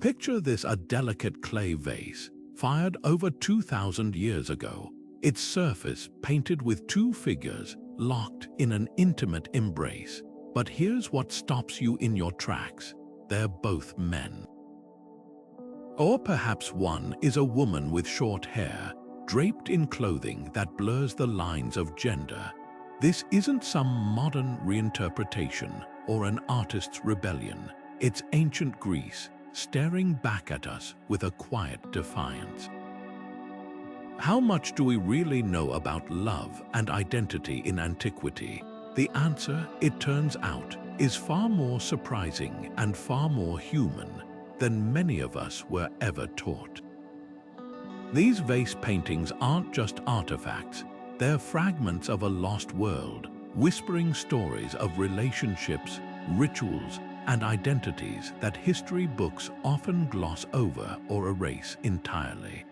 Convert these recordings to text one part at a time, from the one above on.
Picture this: a delicate clay vase, fired over 2,000 years ago, its surface painted with two figures locked in an intimate embrace. But here's what stops you in your tracks: they're both men. Or perhaps one is a woman with short hair, draped in clothing that blurs the lines of gender. This isn't some modern reinterpretation or an artist's rebellion. It's ancient Greece, staring back at us with a quiet defiance. How much do we really know about love and identity in antiquity? The answer, it turns out, is far more surprising and far more human than many of us were ever taught. These vase paintings aren't just artifacts, they're fragments of a lost world, whispering stories of relationships, rituals, and identities that history books often gloss over or erase entirely.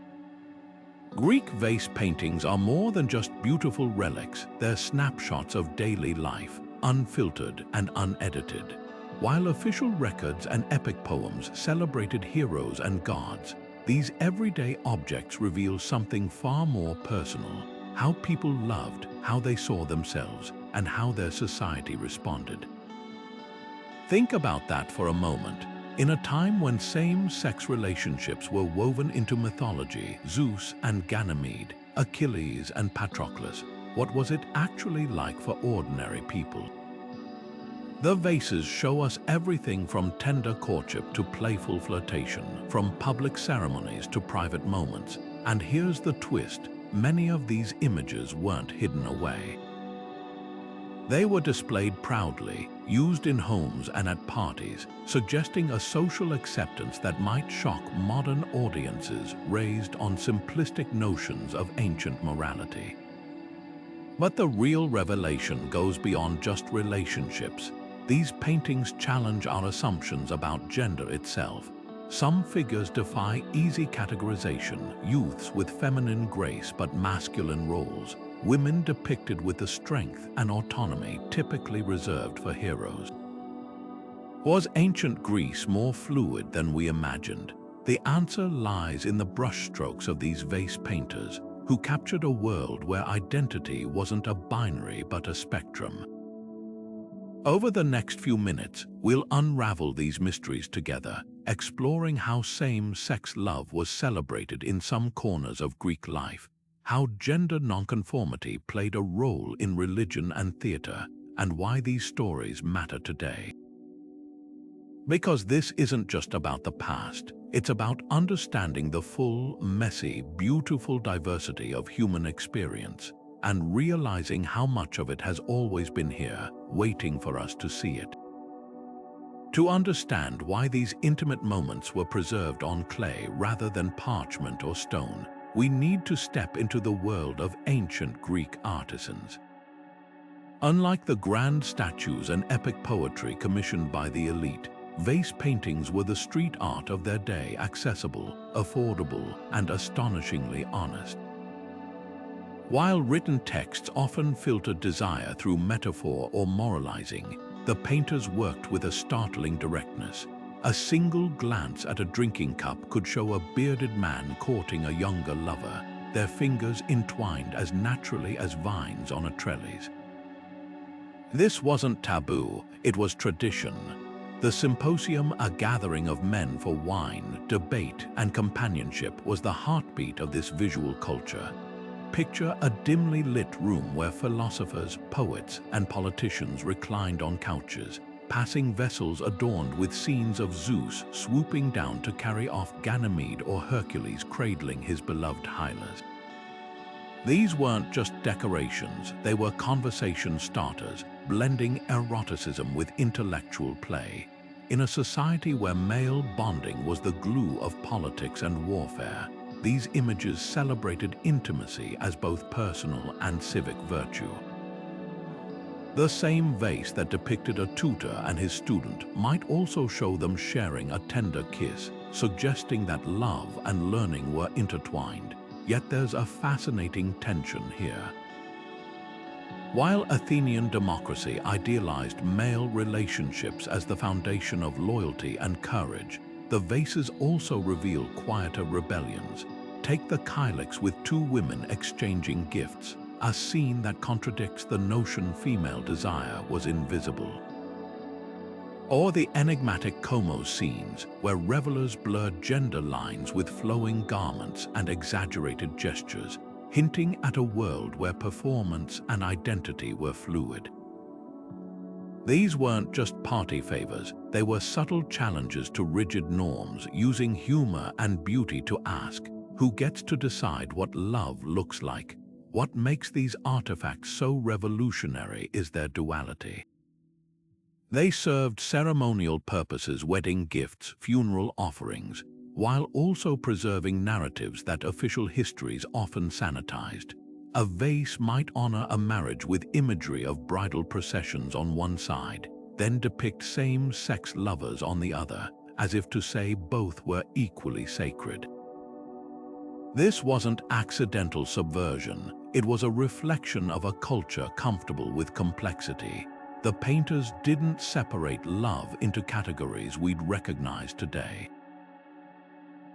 Greek vase paintings are more than just beautiful relics. They're snapshots of daily life, unfiltered and unedited. While official records and epic poems celebrated heroes and gods, these everyday objects reveal something far more personal: how people loved, how they saw themselves, and how their society responded. Think about that for a moment. In a time when same-sex relationships were woven into mythology, Zeus and Ganymede, Achilles and Patroclus, what was it actually like for ordinary people? The vases show us everything from tender courtship to playful flirtation, from public ceremonies to private moments. And here's the twist: many of these images weren't hidden away. They were displayed proudly, used in homes and at parties, suggesting a social acceptance that might shock modern audiences raised on simplistic notions of ancient morality. But the real revelation goes beyond just relationships. These paintings challenge our assumptions about gender itself. Some figures defy easy categorization: youths with feminine grace but masculine roles, women depicted with the strength and autonomy typically reserved for heroes. Was ancient Greece more fluid than we imagined? The answer lies in the brushstrokes of these vase painters, who captured a world where identity wasn't a binary but a spectrum. Over the next few minutes, we'll unravel these mysteries together, exploring how same-sex love was celebrated in some corners of Greek life, how gender nonconformity played a role in religion and theater, and why these stories matter today. Because this isn't just about the past, it's about understanding the full, messy, beautiful diversity of human experience, and realizing how much of it has always been here, waiting for us to see it. To understand why these intimate moments were preserved on clay rather than parchment or stone, we need to step into the world of ancient Greek artisans. Unlike the grand statues and epic poetry commissioned by the elite, vase paintings were the street art of their day: accessible, affordable, and astonishingly honest. While written texts often filtered desire through metaphor or moralizing, the painters worked with a startling directness. A single glance at a drinking cup could show a bearded man courting a younger lover, their fingers entwined as naturally as vines on a trellis. This wasn't taboo, it was tradition. The symposium, a gathering of men for wine, debate, and companionship, was the heartbeat of this visual culture. Picture a dimly lit room where philosophers, poets, and politicians reclined on couches, passing vessels adorned with scenes of Zeus swooping down to carry off Ganymede or Hercules cradling his beloved Hylas. These weren't just decorations, they were conversation starters, blending eroticism with intellectual play. In a society where male bonding was the glue of politics and warfare, these images celebrated intimacy as both personal and civic virtue. The same vase that depicted a tutor and his student might also show them sharing a tender kiss, suggesting that love and learning were intertwined. Yet there's a fascinating tension here. While Athenian democracy idealized male relationships as the foundation of loyalty and courage, the vases also reveal quieter rebellions. Take the kylix with two women exchanging gifts, a scene that contradicts the notion female desire was invisible. Or the enigmatic Como scenes, where revelers blurred gender lines with flowing garments and exaggerated gestures, hinting at a world where performance and identity were fluid. These weren't just party favors, they were subtle challenges to rigid norms, using humor and beauty to ask, who gets to decide what love looks like? What makes these artifacts so revolutionary is their duality. They served ceremonial purposes, wedding gifts, funeral offerings, while also preserving narratives that official histories often sanitized. A vase might honor a marriage with imagery of bridal processions on one side, then depict same-sex lovers on the other, as if to say both were equally sacred. This wasn't accidental subversion, it was a reflection of a culture comfortable with complexity. The painters didn't separate love into categories we'd recognize today.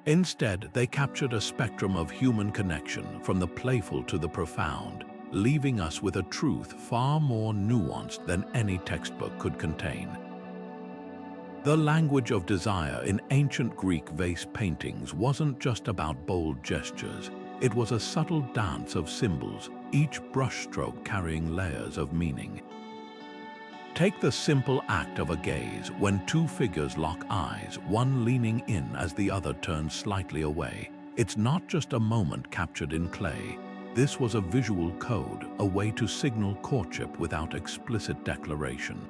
Instead, they captured a spectrum of human connection, from the playful to the profound, leaving us with a truth far more nuanced than any textbook could contain. The language of desire in ancient Greek vase paintings wasn't just about bold gestures. It was a subtle dance of symbols, each brushstroke carrying layers of meaning. Take the simple act of a gaze when two figures lock eyes, one leaning in as the other turns slightly away. It's not just a moment captured in clay. This was a visual code, a way to signal courtship without explicit declaration.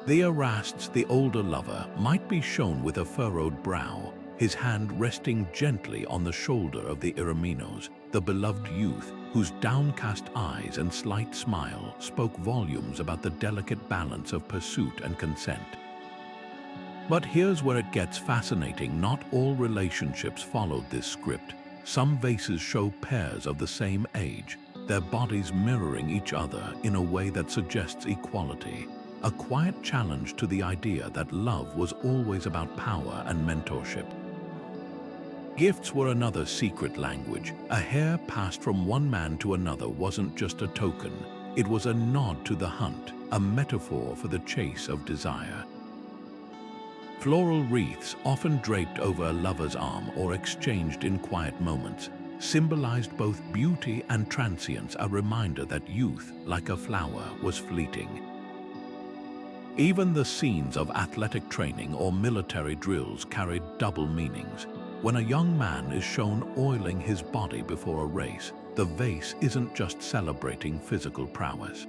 The Erastes, the older lover, might be shown with a furrowed brow, his hand resting gently on the shoulder of the Eromenos, the beloved youth, whose downcast eyes and slight smile spoke volumes about the delicate balance of pursuit and consent. But here's where it gets fascinating. Not all relationships followed this script. Some vases show pairs of the same age, their bodies mirroring each other in a way that suggests equality, a quiet challenge to the idea that love was always about power and mentorship. Gifts were another secret language. A hair passed from one man to another wasn't just a token. It was a nod to the hunt, a metaphor for the chase of desire. Floral wreaths, often draped over a lover's arm or exchanged in quiet moments, symbolized both beauty and transience, a reminder that youth, like a flower, was fleeting. Even the scenes of athletic training or military drills carried double meanings. When a young man is shown oiling his body before a race, the vase isn't just celebrating physical prowess.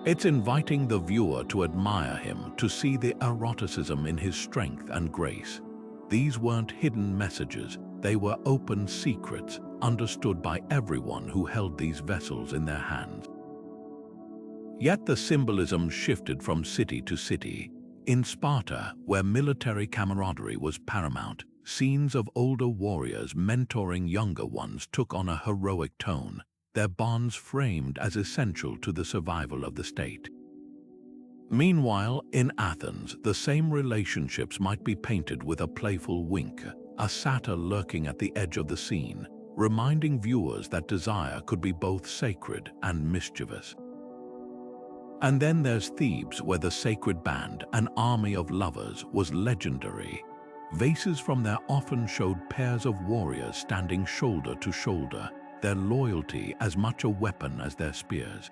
It's inviting the viewer to admire him, to see the eroticism in his strength and grace. These weren't hidden messages, they were open secrets, understood by everyone who held these vessels in their hands. Yet the symbolism shifted from city to city. In Sparta, where military camaraderie was paramount, scenes of older warriors mentoring younger ones took on a heroic tone, their bonds framed as essential to the survival of the state. Meanwhile, in Athens, the same relationships might be painted with a playful wink, a satyr lurking at the edge of the scene, reminding viewers that desire could be both sacred and mischievous. And then there's Thebes, where the sacred band, an army of lovers, was legendary. Vases from there often showed pairs of warriors standing shoulder to shoulder, their loyalty as much a weapon as their spears.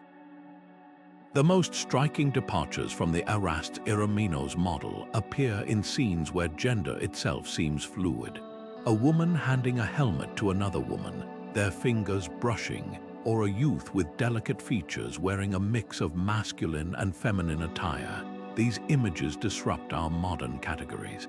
The most striking departures from the Erastes Eromenos model appear in scenes where gender itself seems fluid. A woman handing a helmet to another woman, their fingers brushing, or a youth with delicate features wearing a mix of masculine and feminine attire. These images disrupt our modern categories.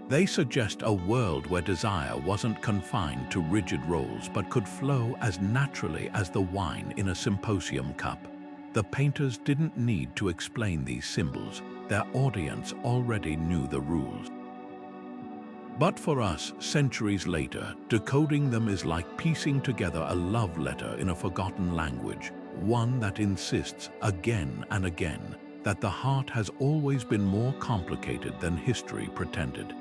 They suggest a world where desire wasn't confined to rigid roles but could flow as naturally as the wine in a symposium cup. The painters didn't need to explain these symbols. Their audience already knew the rules. But for us, centuries later, decoding them is like piecing together a love letter in a forgotten language, one that insists again and again that the heart has always been more complicated than history pretended.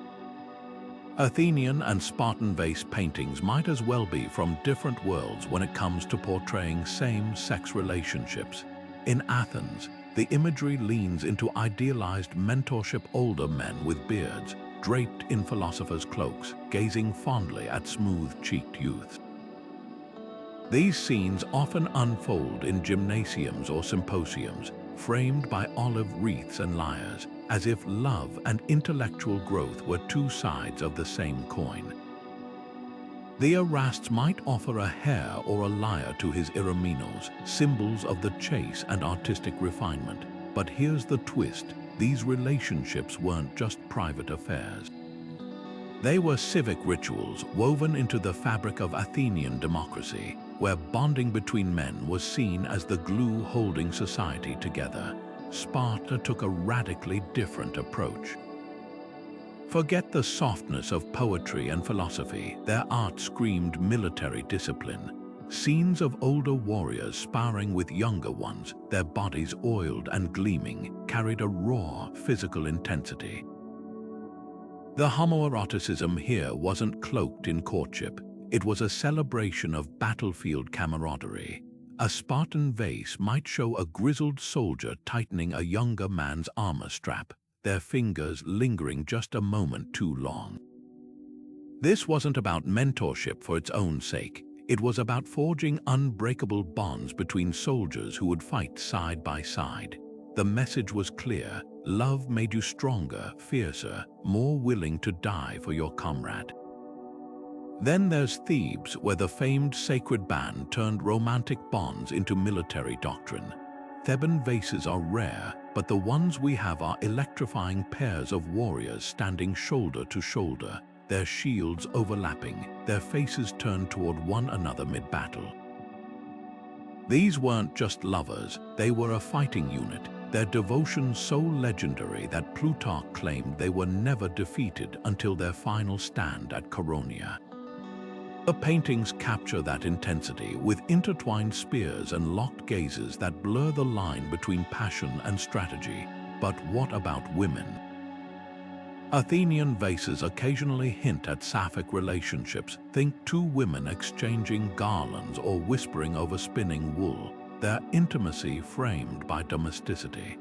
Athenian and Spartan vase paintings might as well be from different worlds when it comes to portraying same-sex relationships. In Athens, the imagery leans into idealized mentorship older men with beards, draped in philosophers' cloaks, gazing fondly at smooth-cheeked youths. These scenes often unfold in gymnasiums or symposiums, framed by olive wreaths and lyres, as if love and intellectual growth were two sides of the same coin. The Erasts might offer a hare or a lyre to his Eromenos, symbols of the chase and artistic refinement. But here's the twist: these relationships weren't just private affairs. They were civic rituals woven into the fabric of Athenian democracy, where bonding between men was seen as the glue holding society together. Sparta took a radically different approach. Forget the softness of poetry and philosophy. Their art screamed military discipline. Scenes of older warriors sparring with younger ones, their bodies oiled and gleaming, carried a raw physical intensity. The homoeroticism here wasn't cloaked in courtship. It was a celebration of battlefield camaraderie. A Spartan vase might show a grizzled soldier tightening a younger man's armor strap, their fingers lingering just a moment too long. This wasn't about mentorship for its own sake. It was about forging unbreakable bonds between soldiers who would fight side by side. The message was clear: love made you stronger, fiercer, more willing to die for your comrade. Then there's Thebes, where the famed sacred band turned romantic bonds into military doctrine. Theban vases are rare, but the ones we have are electrifying pairs of warriors standing shoulder to shoulder, their shields overlapping, their faces turned toward one another mid-battle. These weren't just lovers, they were a fighting unit, their devotion so legendary that Plutarch claimed they were never defeated until their final stand at Chaeronea. The paintings capture that intensity with intertwined spears and locked gazes that blur the line between passion and strategy. But what about women? Athenian vases occasionally hint at Sapphic relationships. Think two women exchanging garlands or whispering over spinning wool, their intimacy framed by domesticity.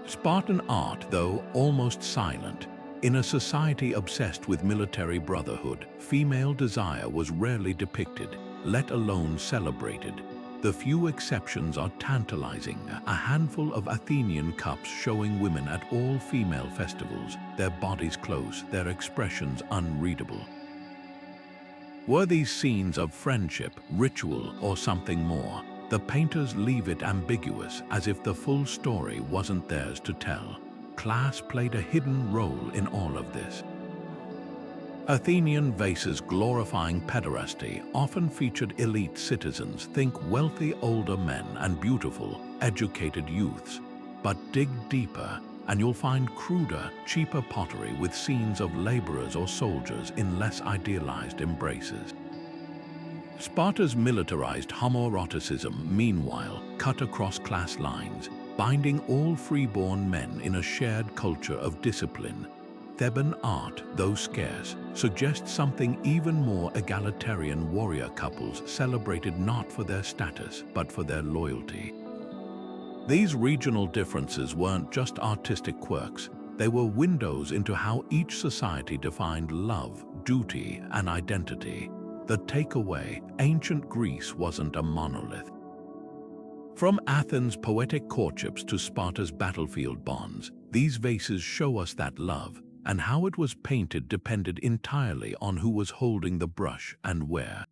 Spartan art, though almost silent, in a society obsessed with military brotherhood, female desire was rarely depicted, let alone celebrated. The few exceptions are tantalizing: a handful of Athenian cups showing women at all-female festivals, their bodies close, their expressions unreadable. Were these scenes of friendship, ritual, or something more? The painters leave it ambiguous, as if the full story wasn't theirs to tell. Class played a hidden role in all of this. Athenian vases glorifying pederasty often featured elite citizens, think wealthy older men and beautiful, educated youths. But dig deeper, and you'll find cruder, cheaper pottery with scenes of laborers or soldiers in less idealized embraces. Sparta's militarized homoeroticism, meanwhile, cut across class lines, binding all freeborn men in a shared culture of discipline. Theban art, though scarce, suggests something even more egalitarian: warrior couples celebrated not for their status, but for their loyalty. These regional differences weren't just artistic quirks, they were windows into how each society defined love, duty, and identity. The takeaway: ancient Greece wasn't a monolith. From Athens' poetic courtships to Sparta's battlefield bonds, these vases show us that love, and how it was painted, depended entirely on who was holding the brush and where.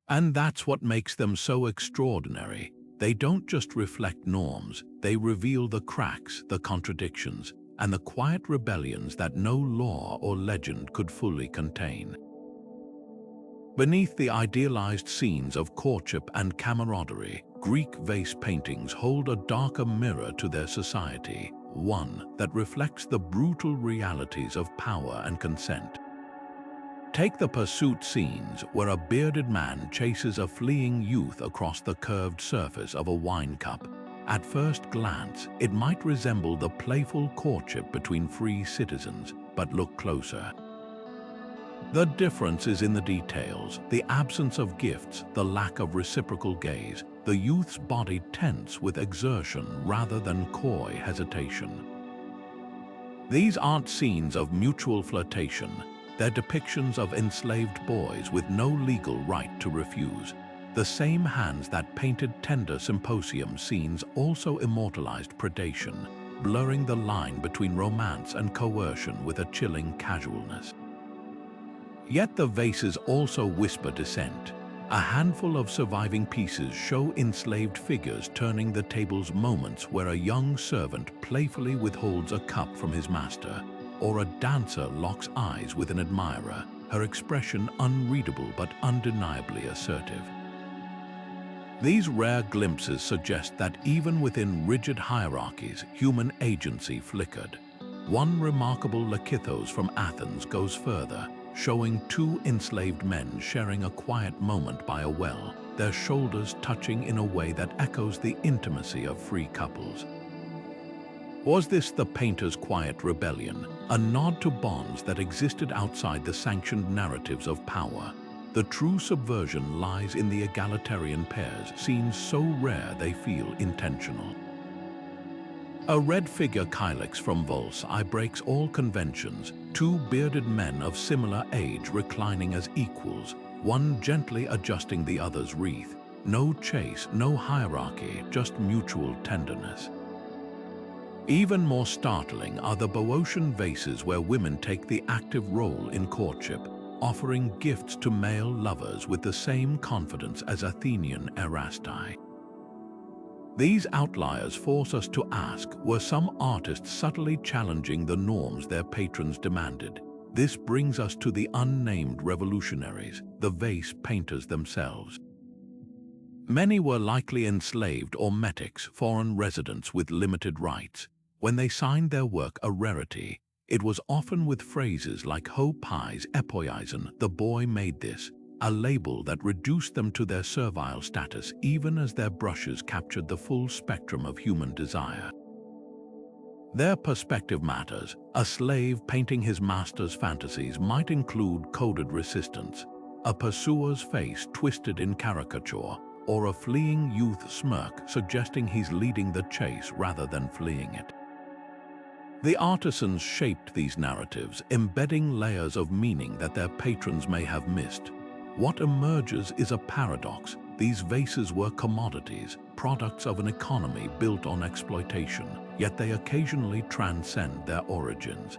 And that's what makes them so extraordinary. They don't just reflect norms, they reveal the cracks, the contradictions, and the quiet rebellions that no law or legend could fully contain. Beneath the idealized scenes of courtship and camaraderie, Greek vase paintings hold a darker mirror to their society, one that reflects the brutal realities of power and consent. Take the pursuit scenes, where a bearded man chases a fleeing youth across the curved surface of a wine cup, At first glance, it might resemble the playful courtship between free citizens, but look closer. The difference is in the details, the absence of gifts, the lack of reciprocal gaze, the youth's body tense with exertion rather than coy hesitation. These aren't scenes of mutual flirtation, they're depictions of enslaved boys with no legal right to refuse. The same hands that painted tender symposium scenes also immortalized predation, blurring the line between romance and coercion with a chilling casualness. Yet the vases also whisper dissent. A handful of surviving pieces show enslaved figures turning the tables, moments where a young servant playfully withholds a cup from his master, or a dancer locks eyes with an admirer, her expression unreadable but undeniably assertive. These rare glimpses suggest that even within rigid hierarchies, human agency flickered. One remarkable Lakithos from Athens goes further, showing two enslaved men sharing a quiet moment by a well, their shoulders touching in a way that echoes the intimacy of free couples. Was this the painter's quiet rebellion, a nod to bonds that existed outside the sanctioned narratives of power? The true subversion lies in the egalitarian pairs, scenes so rare they feel intentional. A red figure kylix from Vase breaks all conventions, two bearded men of similar age reclining as equals, one gently adjusting the other's wreath. No chase, no hierarchy, just mutual tenderness. Even more startling are the Boeotian vases where women take the active role in courtship, offering gifts to male lovers with the same confidence as Athenian erasti. These outliers force us to ask, were some artists subtly challenging the norms their patrons demanded? This brings us to the unnamed revolutionaries, the vase painters themselves. Many were likely enslaved or metics, foreign residents with limited rights. When they signed their work a rarity, it was often with phrases like "ho pies epoizen," the boy made this, a label that reduced them to their servile status even as their brushes captured the full spectrum of human desire. Their perspective matters. A slave painting his master's fantasies might include coded resistance, a pursuer's face twisted in caricature, or a fleeing youth smirk suggesting he's leading the chase rather than fleeing it. The artisans shaped these narratives, embedding layers of meaning that their patrons may have missed. What emerges is a paradox. These vases were commodities, products of an economy built on exploitation, yet they occasionally transcend their origins.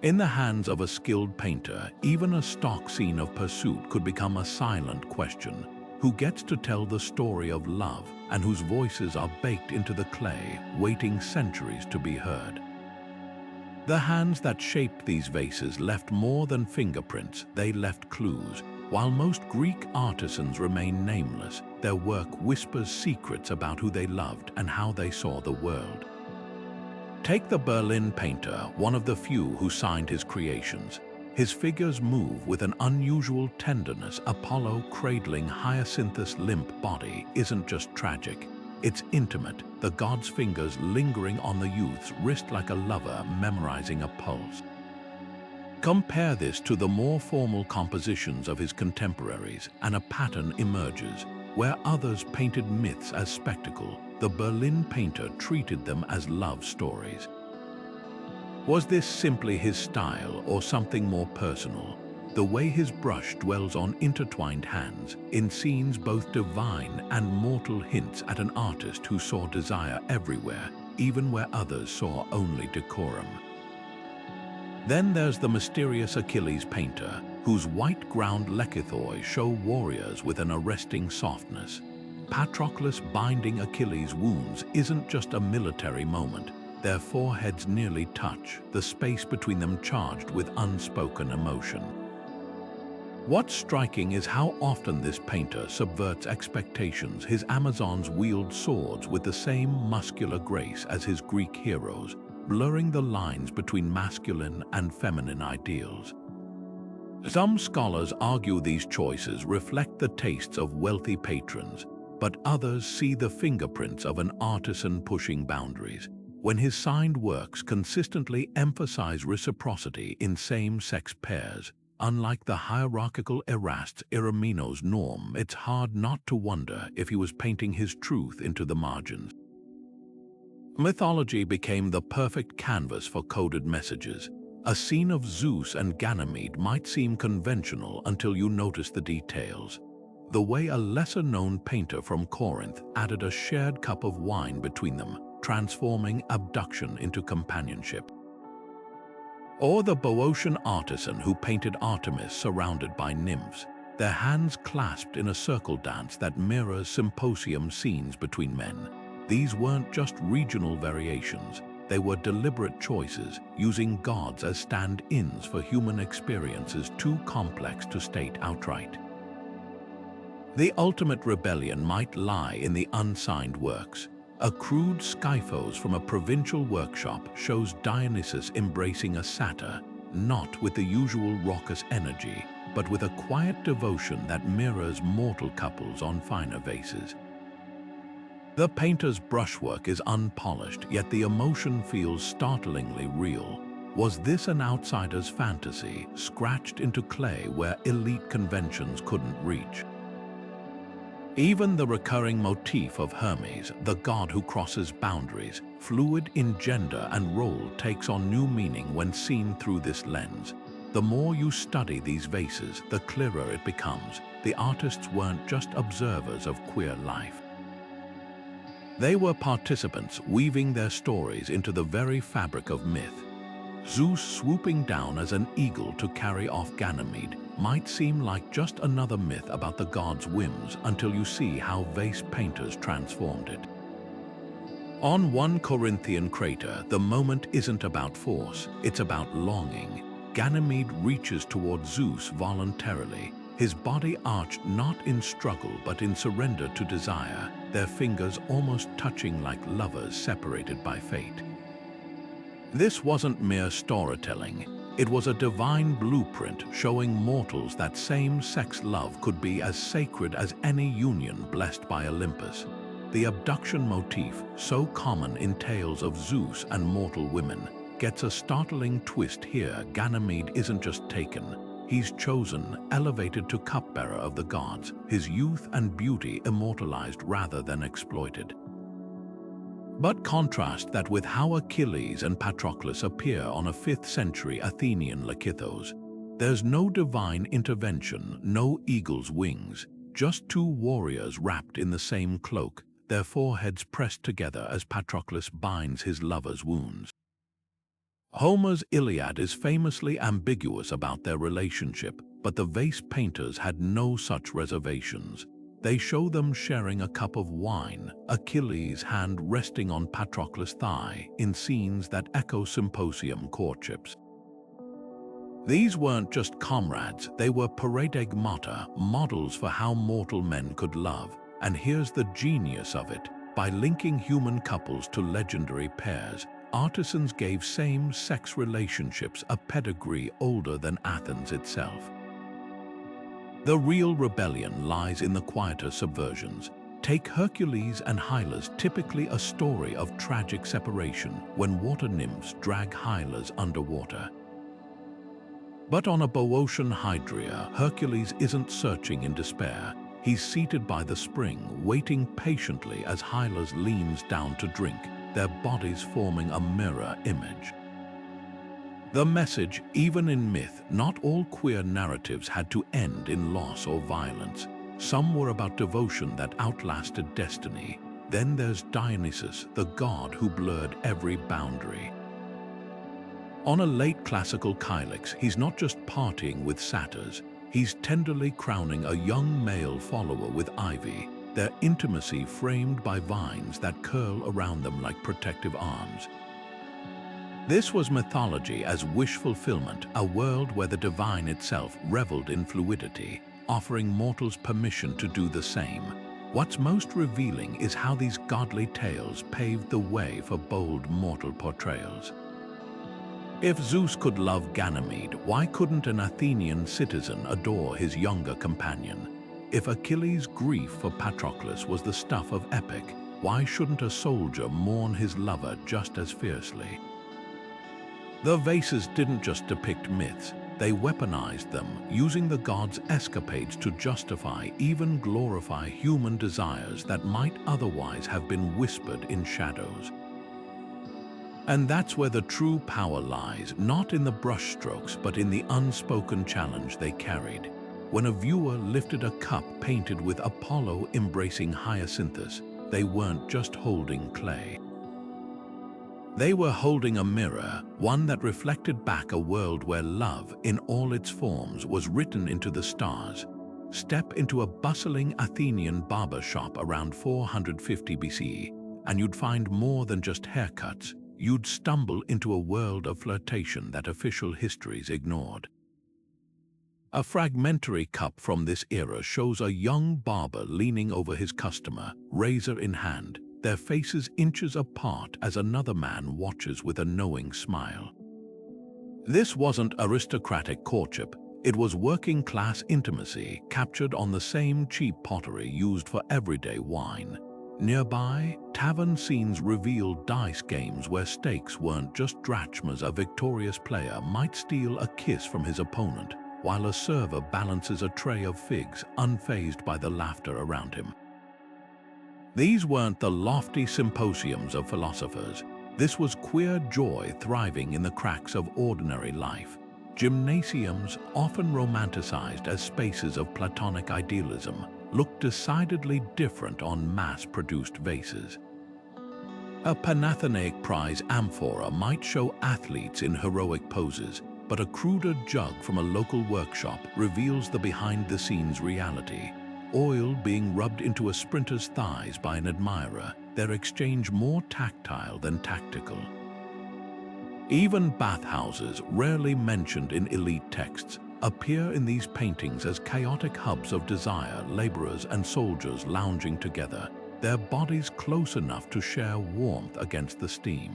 In the hands of a skilled painter, even a stock scene of pursuit could become a silent question. Who gets to tell the story of love and whose voices are baked into the clay, waiting centuries to be heard? The hands that shaped these vases left more than fingerprints, they left clues. While most Greek artisans remain nameless, their work whispers secrets about who they loved and how they saw the world. Take the Berlin painter, one of the few who signed his creations. His figures move with an unusual tenderness. Apollo cradling Hyacinthus' limp body isn't just tragic. It's intimate, the god's fingers lingering on the youth's wrist like a lover memorizing a pulse. Compare this to the more formal compositions of his contemporaries, and a pattern emerges. Where others painted myths as spectacle, the Berlin painter treated them as love stories. Was this simply his style or something more personal? The way his brush dwells on intertwined hands, in scenes both divine and mortal, hints at an artist who saw desire everywhere, even where others saw only decorum. Then there's the mysterious Achilles painter, whose white-ground lekithoi show warriors with an arresting softness. Patroclus binding Achilles' wounds isn't just a military moment. Their foreheads nearly touch, the space between them charged with unspoken emotion. What's striking is how often this painter subverts expectations. His Amazons wield swords with the same muscular grace as his Greek heroes, blurring the lines between masculine and feminine ideals. Some scholars argue these choices reflect the tastes of wealthy patrons. but others see the fingerprints of an artisan pushing boundaries, when his signed works consistently emphasize reciprocity in same-sex pairs. Unlike the hierarchical Erast's Ereminos norm, it's hard not to wonder if he was painting his truth into the margins. Mythology became the perfect canvas for coded messages. A scene of Zeus and Ganymede might seem conventional until you notice the details. The way a lesser-known painter from Corinth added a shared cup of wine between them, transforming abduction into companionship. Or the Boeotian artisan who painted Artemis surrounded by nymphs, their hands clasped in a circle dance that mirrors symposium scenes between men. These weren't just regional variations, they were deliberate choices, using gods as stand-ins for human experiences too complex to state outright. The ultimate rebellion might lie in the unsigned works. A crude skyphos from a provincial workshop shows Dionysus embracing a satyr, not with the usual raucous energy, but with a quiet devotion that mirrors mortal couples on finer vases. The painter's brushwork is unpolished, yet the emotion feels startlingly real. Was this an outsider's fantasy, scratched into clay where elite conventions couldn't reach? Even the recurring motif of Hermes, the god who crosses boundaries, fluid in gender and role, takes on new meaning when seen through this lens. The more you study these vases, the clearer it becomes. The artists weren't just observers of queer life. They were participants, weaving their stories into the very fabric of myth. Zeus swooping down as an eagle to carry off Ganymede might seem like just another myth about the god's whims until you see how vase painters transformed it. On one Corinthian crater, the moment isn't about force, it's about longing. Ganymede reaches toward Zeus voluntarily, his body arched not in struggle but in surrender to desire, their fingers almost touching like lovers separated by fate. This wasn't mere storytelling. It was a divine blueprint showing mortals that same-sex love could be as sacred as any union blessed by Olympus. The abduction motif, so common in tales of Zeus and mortal women, gets a startling twist here. Ganymede isn't just taken. He's chosen, elevated to cupbearer of the gods, his youth and beauty immortalized rather than exploited. But contrast that with how Achilles and Patroclus appear on a 5th century Athenian lakithos. There's no divine intervention, no eagle's wings, just two warriors wrapped in the same cloak, their foreheads pressed together as Patroclus binds his lover's wounds. Homer's Iliad is famously ambiguous about their relationship, but the vase painters had no such reservations. They show them sharing a cup of wine, Achilles' hand resting on Patroclus' thigh, in scenes that echo symposium courtships. These weren't just comrades, they were paradigmata, models for how mortal men could love. And here's the genius of it. By linking human couples to legendary pairs, artisans gave same-sex relationships a pedigree older than Athens itself. The real rebellion lies in the quieter subversions. Take Hercules and Hylas, typically a story of tragic separation when water nymphs drag Hylas underwater. But on a Boeotian Hydria, Hercules isn't searching in despair. He's seated by the spring, waiting patiently as Hylas leans down to drink, their bodies forming a mirror image. The message, even in myth, not all queer narratives had to end in loss or violence. Some were about devotion that outlasted destiny. Then there's Dionysus, the god who blurred every boundary. On a late classical kylix, he's not just partying with satyrs, he's tenderly crowning a young male follower with ivy, their intimacy framed by vines that curl around them like protective arms. This was mythology as wish fulfillment, a world where the divine itself reveled in fluidity, offering mortals permission to do the same. What's most revealing is how these godly tales paved the way for bold mortal portrayals. If Zeus could love Ganymede, why couldn't an Athenian citizen adore his younger companion? If Achilles' grief for Patroclus was the stuff of epic, why shouldn't a soldier mourn his lover just as fiercely? The vases didn't just depict myths, they weaponized them, using the gods' escapades to justify, even glorify human desires that might otherwise have been whispered in shadows. And that's where the true power lies, not in the brushstrokes, but in the unspoken challenge they carried. When a viewer lifted a cup painted with Apollo embracing Hyacinthus, they weren't just holding clay. They were holding a mirror, one that reflected back a world where love, in all its forms, was written into the stars. Step into a bustling Athenian barber shop around 450 BCE, and you'd find more than just haircuts. You'd stumble into a world of flirtation that official histories ignored. A fragmentary cup from this era shows a young barber leaning over his customer, razor in hand, their faces inches apart as another man watches with a knowing smile. This wasn't aristocratic courtship, it was working-class intimacy captured on the same cheap pottery used for everyday wine. Nearby, tavern scenes revealed dice games where stakes weren't just drachmas. A victorious player might steal a kiss from his opponent, while a server balances a tray of figs, unfazed by the laughter around him. These weren't the lofty symposiums of philosophers. This was queer joy thriving in the cracks of ordinary life. Gymnasiums, often romanticized as spaces of Platonic idealism, looked decidedly different on mass-produced vases. A Panathenaic prize amphora might show athletes in heroic poses, but a cruder jug from a local workshop reveals the behind-the-scenes reality. Oil being rubbed into a sprinter's thighs by an admirer, their exchange more tactile than tactical. Even bathhouses, rarely mentioned in elite texts, appear in these paintings as chaotic hubs of desire, laborers and soldiers lounging together, their bodies close enough to share warmth against the steam.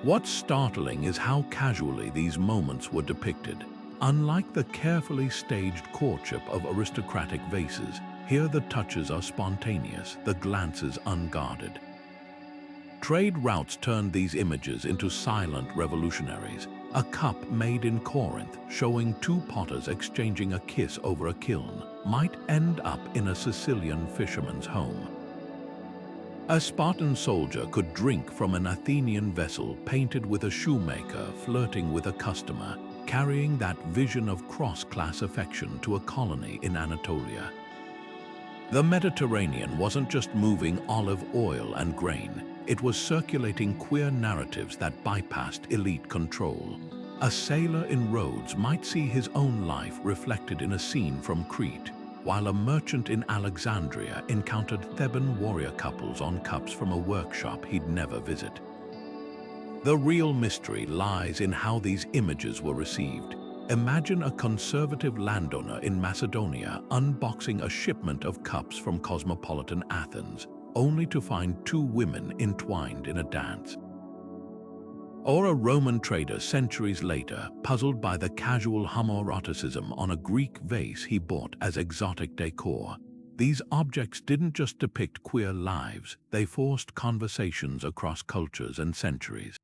What's startling is how casually these moments were depicted. Unlike the carefully staged courtship of aristocratic vases, here the touches are spontaneous, the glances unguarded. Trade routes turned these images into silent revolutionaries. A cup made in Corinth, showing two potters exchanging a kiss over a kiln, might end up in a Sicilian fisherman's home. A Spartan soldier could drink from an Athenian vessel painted with a shoemaker flirting with a customer, carrying that vision of cross-class affection to a colony in Anatolia. The Mediterranean wasn't just moving olive oil and grain, it was circulating queer narratives that bypassed elite control. A sailor in Rhodes might see his own life reflected in a scene from Crete, while a merchant in Alexandria encountered Theban warrior couples on cups from a workshop he'd never visit. The real mystery lies in how these images were received. Imagine a conservative landowner in Macedonia unboxing a shipment of cups from cosmopolitan Athens, only to find two women entwined in a dance. Or a Roman trader centuries later, puzzled by the casual homoeroticism on a Greek vase he bought as exotic decor. These objects didn't just depict queer lives, they forced conversations across cultures and centuries.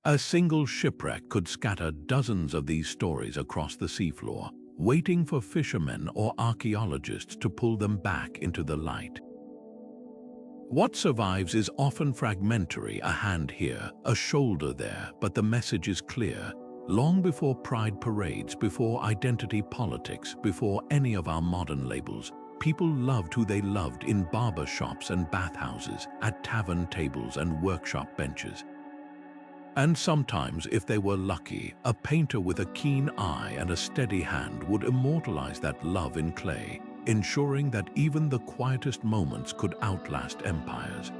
A single shipwreck could scatter dozens of these stories across the seafloor, waiting for fishermen or archaeologists to pull them back into the light. What survives is often fragmentary, a hand here, a shoulder there, but the message is clear. Long before pride parades, before identity politics, before any of our modern labels, people loved who they loved in barber shops and bathhouses, at tavern tables and workshop benches. And sometimes, if they were lucky, a painter with a keen eye and a steady hand would immortalize that love in clay, ensuring that even the quietest moments could outlast empires.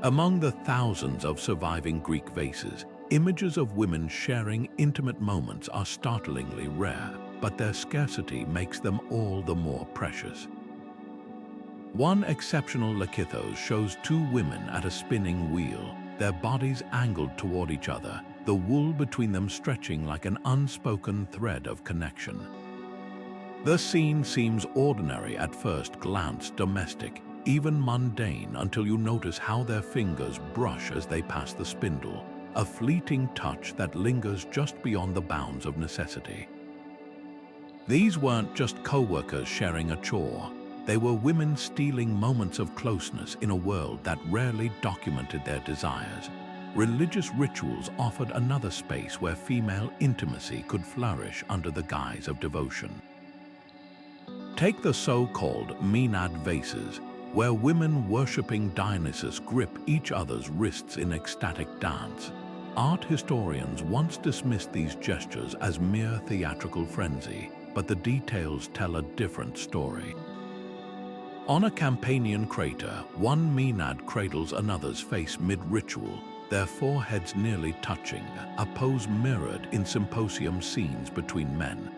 Among the thousands of surviving Greek vases, images of women sharing intimate moments are startlingly rare, but their scarcity makes them all the more precious. One exceptional Lakithos shows two women at a spinning wheel, their bodies angled toward each other, the wool between them stretching like an unspoken thread of connection. The scene seems ordinary at first glance, domestic, even mundane, until you notice how their fingers brush as they pass the spindle, a fleeting touch that lingers just beyond the bounds of necessity. These weren't just co-workers sharing a chore. They were women stealing moments of closeness in a world that rarely documented their desires. Religious rituals offered another space where female intimacy could flourish under the guise of devotion. Take the so-called Maenad vases, where women worshipping Dionysus grip each other's wrists in ecstatic dance. Art historians once dismissed these gestures as mere theatrical frenzy, but the details tell a different story. On a Campanian crater, one Maenad cradles another's face mid-ritual, their foreheads nearly touching, a pose mirrored in symposium scenes between men.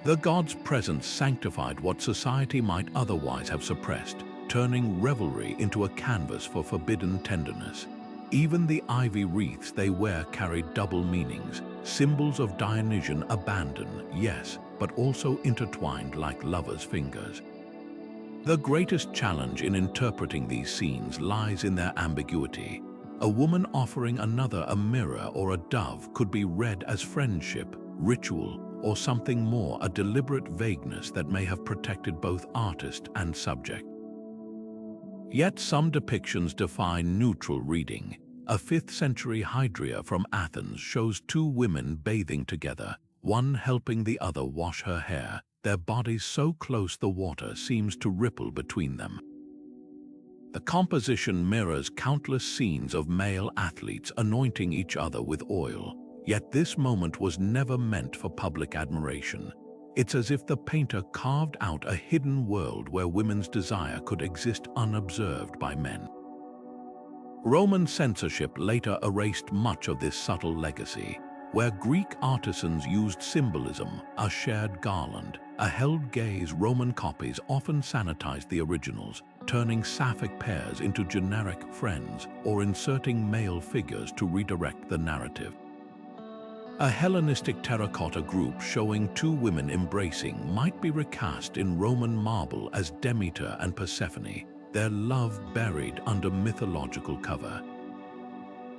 The god's presence sanctified what society might otherwise have suppressed, turning revelry into a canvas for forbidden tenderness. Even the ivy wreaths they wear carried double meanings, symbols of Dionysian abandon, yes, but also intertwined like lovers' fingers. The greatest challenge in interpreting these scenes lies in their ambiguity. A woman offering another a mirror or a dove could be read as friendship, ritual, or something more, a deliberate vagueness that may have protected both artist and subject. Yet some depictions defy neutral reading. A 5th century Hydria from Athens shows two women bathing together, one helping the other wash her hair, their bodies so close the water seems to ripple between them. The composition mirrors countless scenes of male athletes anointing each other with oil. Yet this moment was never meant for public admiration. It's as if the painter carved out a hidden world where women's desire could exist unobserved by men. Roman censorship later erased much of this subtle legacy. Where Greek artisans used symbolism, a shared garland, a held gaze, Roman copies often sanitized the originals, turning Sapphic pairs into generic friends or inserting male figures to redirect the narrative. A Hellenistic terracotta group showing two women embracing might be recast in Roman marble as Demeter and Persephone, their love buried under mythological cover.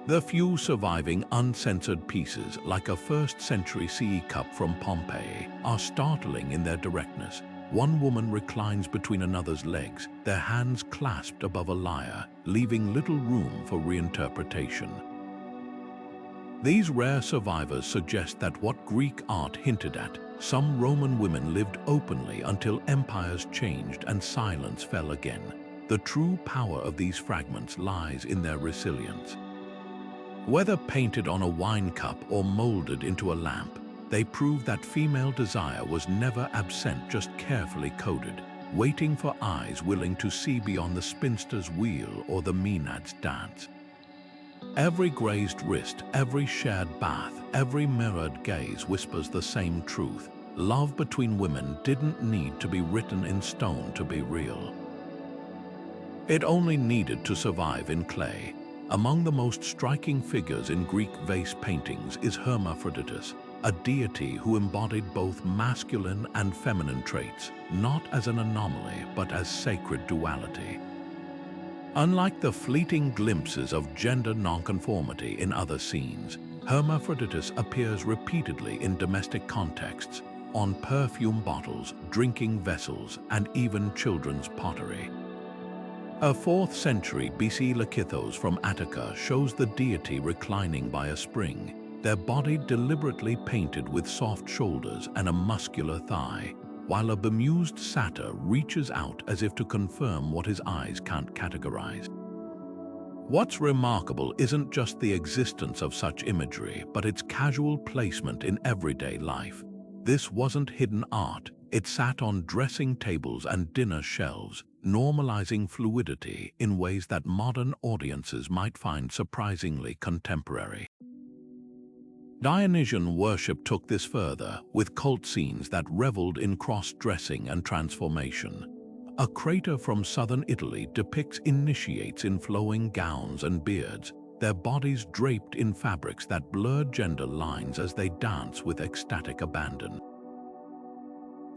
The few surviving uncensored pieces, like a 1st century CE cup from Pompeii, are startling in their directness. One woman reclines between another's legs, their hands clasped above a lyre, leaving little room for reinterpretation. These rare survivors suggest that what Greek art hinted at, some Roman women lived openly until empires changed and silence fell again. The true power of these fragments lies in their resilience. Whether painted on a wine cup or molded into a lamp, they prove that female desire was never absent, just carefully coded, waiting for eyes willing to see beyond the spinster's wheel or the Maenad's dance. Every grazed wrist, every shared bath, every mirrored gaze whispers the same truth. Love between women didn't need to be written in stone to be real. It only needed to survive in clay. Among the most striking figures in Greek vase paintings is Hermaphroditus, a deity who embodied both masculine and feminine traits, not as an anomaly but as sacred duality. Unlike the fleeting glimpses of gender nonconformity in other scenes, Hermaphroditus appears repeatedly in domestic contexts, on perfume bottles, drinking vessels, and even children's pottery. A 4th century BC Lakithos from Attica shows the deity reclining by a spring, their body deliberately painted with soft shoulders and a muscular thigh, while a bemused satyr reaches out as if to confirm what his eyes can't categorize. What's remarkable isn't just the existence of such imagery, but its casual placement in everyday life. This wasn't hidden art, it sat on dressing tables and dinner shelves, normalizing fluidity in ways that modern audiences might find surprisingly contemporary. Dionysian worship took this further, with cult scenes that reveled in cross-dressing and transformation. A crater from southern Italy depicts initiates in flowing gowns and beards, their bodies draped in fabrics that blur gender lines as they dance with ecstatic abandon.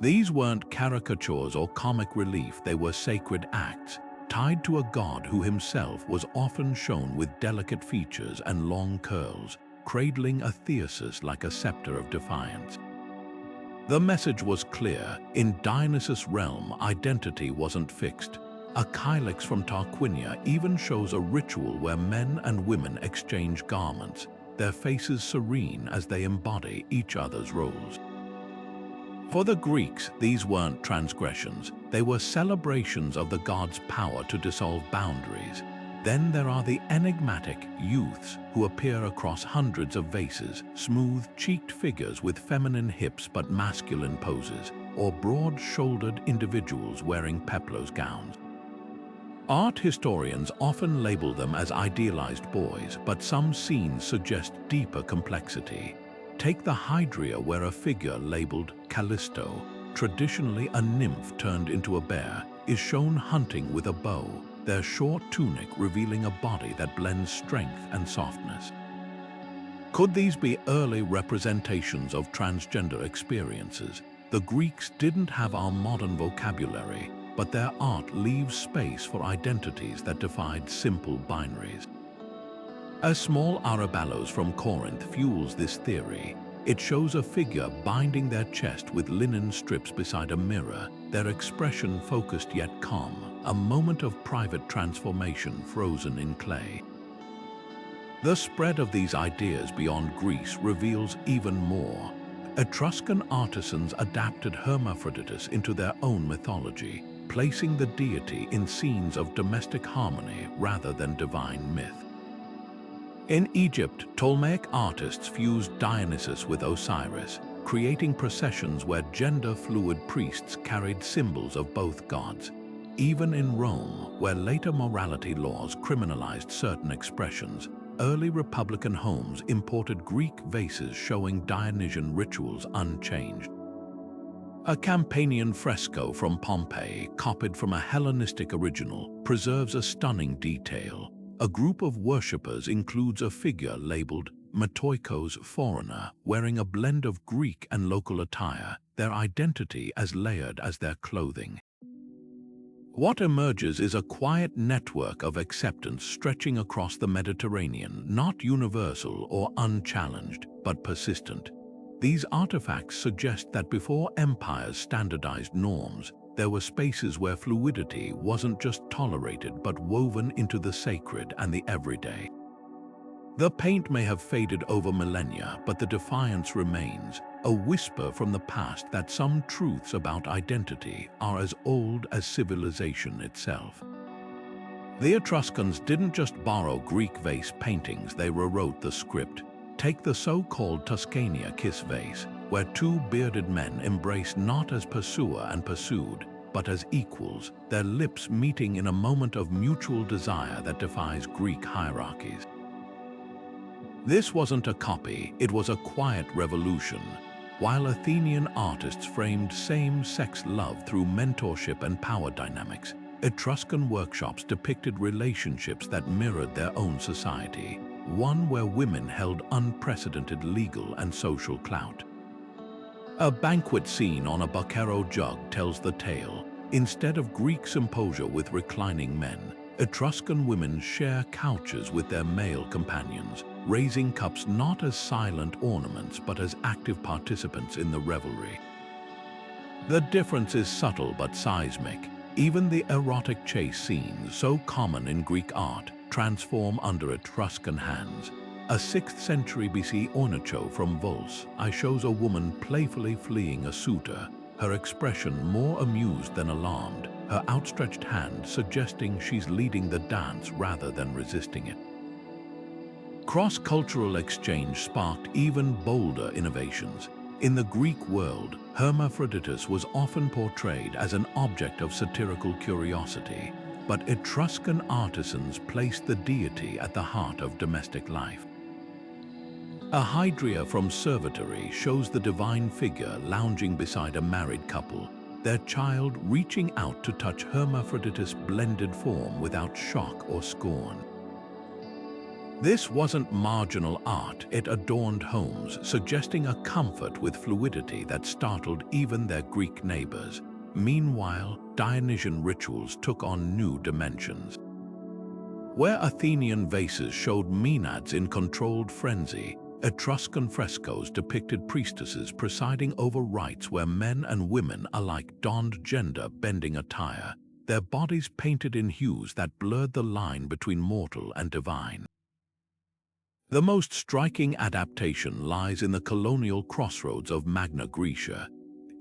These weren't caricatures or comic relief, they were sacred acts, tied to a god who himself was often shown with delicate features and long curls, cradling a thesis like a scepter of defiance. The message was clear: in Dionysus' realm, identity wasn't fixed. A kylix from Tarquinia even shows a ritual where men and women exchange garments, their faces serene as they embody each other's roles. For the Greeks, these weren't transgressions, they were celebrations of the god's power to dissolve boundaries. Then there are the enigmatic youths who appear across hundreds of vases, smooth-cheeked figures with feminine hips but masculine poses, or broad-shouldered individuals wearing peplos gowns. Art historians often label them as idealized boys, but some scenes suggest deeper complexity. Take the Hydria, where a figure labeled Callisto, traditionally a nymph turned into a bear, is shown hunting with a bow, their short tunic revealing a body that blends strength and softness. Could these be early representations of transgender experiences? The Greeks didn't have our modern vocabulary, but their art leaves space for identities that defied simple binaries. A small arabellos from Corinth fuels this theory. It shows a figure binding their chest with linen strips beside a mirror, their expression focused yet calm, a moment of private transformation frozen in clay. The spread of these ideas beyond Greece reveals even more. Etruscan artisans adapted Hermaphroditus into their own mythology, placing the deity in scenes of domestic harmony rather than divine myth. In Egypt, Ptolemaic artists fused Dionysus with Osiris, creating processions where gender-fluid priests carried symbols of both gods. Even in Rome, where later morality laws criminalized certain expressions, early republican homes imported Greek vases showing Dionysian rituals unchanged. A Campanian fresco from Pompeii, copied from a Hellenistic original, preserves a stunning detail. A group of worshippers includes a figure labeled Metoikos foreigner, wearing a blend of Greek and local attire, their identity as layered as their clothing. What emerges is a quiet network of acceptance stretching across the Mediterranean, not universal or unchallenged, but persistent. These artifacts suggest that before empires standardized norms, there were spaces where fluidity wasn't just tolerated but woven into the sacred and the everyday. The paint may have faded over millennia, but the defiance remains, a whisper from the past that some truths about identity are as old as civilization itself. The Etruscans didn't just borrow Greek vase paintings, they rewrote the script. Take the so-called Tuscania kiss vase, where two bearded men embrace not as pursuer and pursued, but as equals, their lips meeting in a moment of mutual desire that defies Greek hierarchies. This wasn't a copy, it was a quiet revolution. While Athenian artists framed same-sex love through mentorship and power dynamics, Etruscan workshops depicted relationships that mirrored their own society, one where women held unprecedented legal and social clout. A banquet scene on a Boccaro jug tells the tale. Instead of Greek symposia with reclining men, Etruscan women share couches with their male companions, raising cups not as silent ornaments but as active participants in the revelry. The difference is subtle but seismic. Even the erotic chase scenes, so common in Greek art, transform under Etruscan hands. A 6th century BC ornacho from Vase shows a woman playfully fleeing a suitor, her expression more amused than alarmed, her outstretched hand suggesting she's leading the dance rather than resisting it. Cross-cultural exchange sparked even bolder innovations. In the Greek world, Hermaphroditus was often portrayed as an object of satirical curiosity, but Etruscan artisans placed the deity at the heart of domestic life. A Hydria from Servitory shows the divine figure lounging beside a married couple, their child reaching out to touch Hermaphroditus' blended form without shock or scorn. This wasn't marginal art, it adorned homes, suggesting a comfort with fluidity that startled even their Greek neighbors. Meanwhile, Dionysian rituals took on new dimensions. Where Athenian vases showed maenads in controlled frenzy, Etruscan frescoes depicted priestesses presiding over rites where men and women alike donned gender-bending attire, their bodies painted in hues that blurred the line between mortal and divine. The most striking adaptation lies in the colonial crossroads of Magna Graecia.